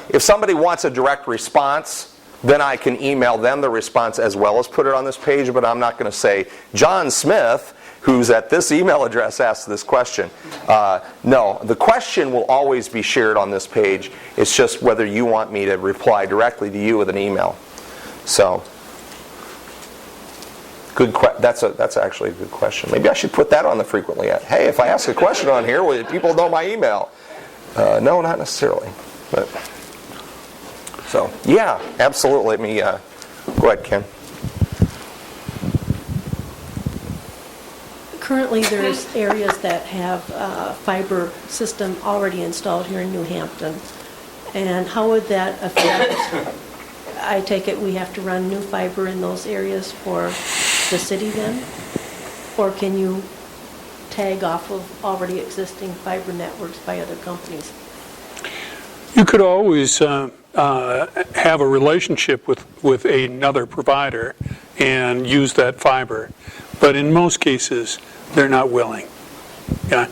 If somebody wants a direct response, then I can email them the response as well as put it on this page, but I'm not going to say, John Smith, who's at this email address, asked this question. No, the question will always be shared on this page. It's just whether you want me to reply directly to you with an email. So, that's actually a good question. Maybe I should put that on the frequently asked. Hey, if I ask a question on here, will people know my email? No, not necessarily. But so, yeah, absolutely. Let me go ahead, Ken. Currently, there's areas that have fiber system already installed here in New Hampton. And how would that affect, I take it we have to run new fiber in those areas for the city then? Or can you tag off of already existing fiber networks by other companies? You could always have a relationship with another provider and use that fiber. But in most cases, they're not willing. Okay?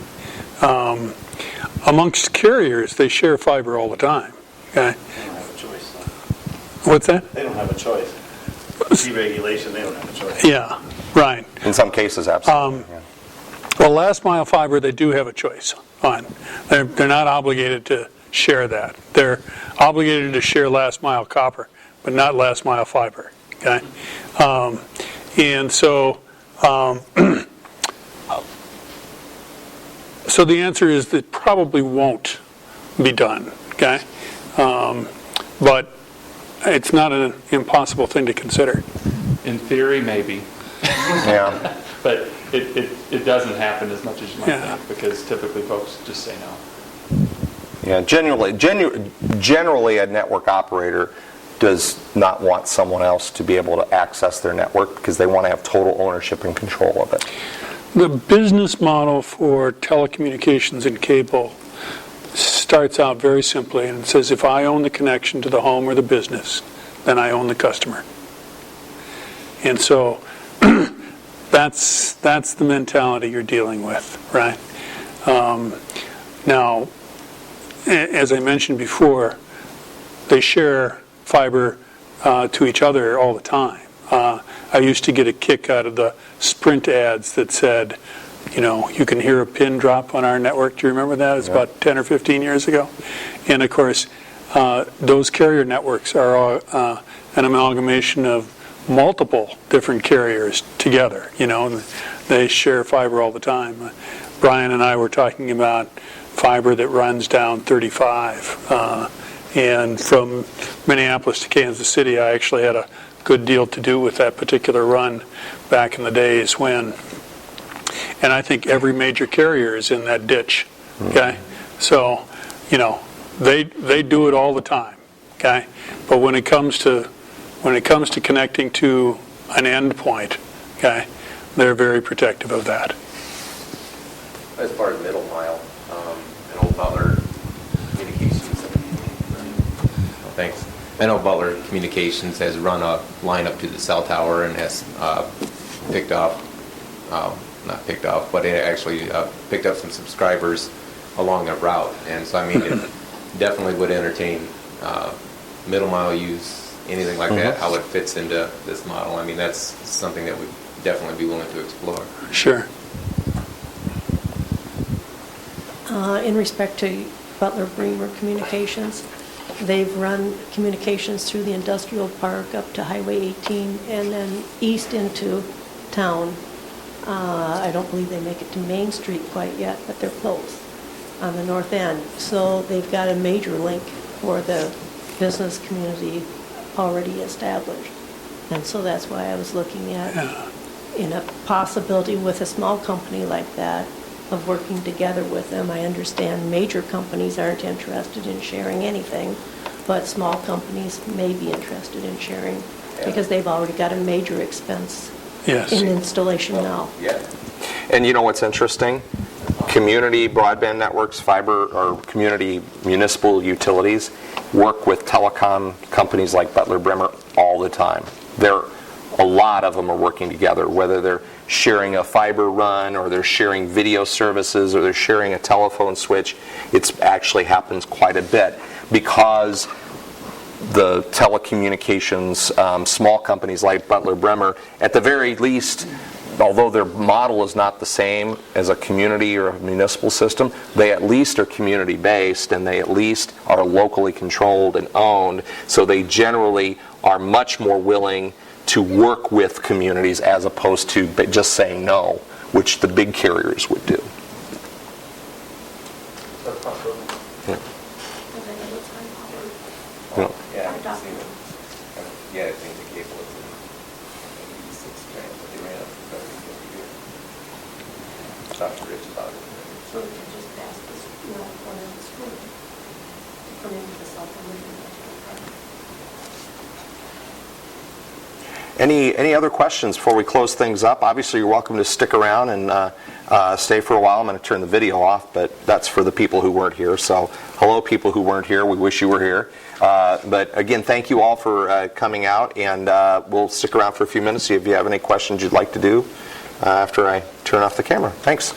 Amongst carriers, they share fiber all the time. Okay? They don't have a choice. What's that? They don't have a choice. Deregulation, they don't have a choice. Yeah, right. In some cases, absolutely. Well, last mile fiber, they do have a choice on. They're not obligated to share that. They're obligated to share last mile copper, but not last mile fiber. Okay, and so so the answer is that probably won't be done. Okay, but it's not an impossible thing to consider. In theory, maybe. Yeah. But it doesn't happen as much as you might think, because typically folks just say no. Yeah, generally a network operator does not want someone else to be able to access their network because they want to have total ownership and control of it. The business model for telecommunications and cable starts out very simply, and it says if I own the connection to the home or the business, then I own the customer. And so that's the mentality you're dealing with, right? Now, as I mentioned before, they share fiber to each other all the time. I used to get a kick out of the Sprint ads that said, you know, you can hear a pin drop on our network. Do you remember that? It's about 10 or 15 years ago. And of course, those carrier networks are an amalgamation of multiple different carriers together. You know, they share fiber all the time. Brian and I were talking about fiber that runs down 35. And from Minneapolis to Kansas City, I actually had a good deal to do with that particular run back in the days when, and I think every major carrier is in that ditch, okay? So, you know, they do it all the time, okay? But when it comes to connecting to an endpoint, okay, they're very protective of that. As far as middle mile, an old Butler Communications. Thanks. I know Butler Communications has run a line up to the cell tower and has picked up, not picked up, but it actually picked up some subscribers along that route. And so, I mean, it definitely would entertain middle mile use, anything like that, how it fits into this model. I mean, that's something that we'd definitely be willing to explore. Sure. In respect to Butler Bremer Communications, they've run communications through the industrial park up to Highway 18 and then east into town. I don't believe they make it to Main Street quite yet, but they're close on the north end. So they've got a major link for the business community already established. And so that's why I was looking at in a possibility with a small company like that of working together with them. I understand major companies aren't interested in sharing anything, but small companies may be interested in sharing because they've already got a major expense in installation now. Yeah. And you know what's interesting? Community broadband networks, fiber, or community municipal utilities work with telecom companies like Butler Bremer all the time. A lot of them are working together, whether they're sharing a fiber run or they're sharing video services or they're sharing a telephone switch. It actually happens quite a bit because the telecommunications small companies like Butler Bremer, at the very least, although their model is not the same as a community or a municipal system, they at least are community-based and they at least are locally controlled and owned, so they generally are much more willing to work with communities as opposed to just saying no, which the big carriers would do. Yeah, I think the cable is in 86 grand, but they ran up to 30 a year. Talked to Rich about it. So we can just pass this corner of the screen to come into the supplementary. Any other questions before we close things up? Obviously, you're welcome to stick around and stay for a while. I'm going to turn the video off, but that's for the people who weren't here. So, hello, people who weren't here. We wish you were here. But again, thank you all for coming out, and we'll stick around for a few minutes, see if you have any questions you'd like to do after I turn off the camera. Thanks.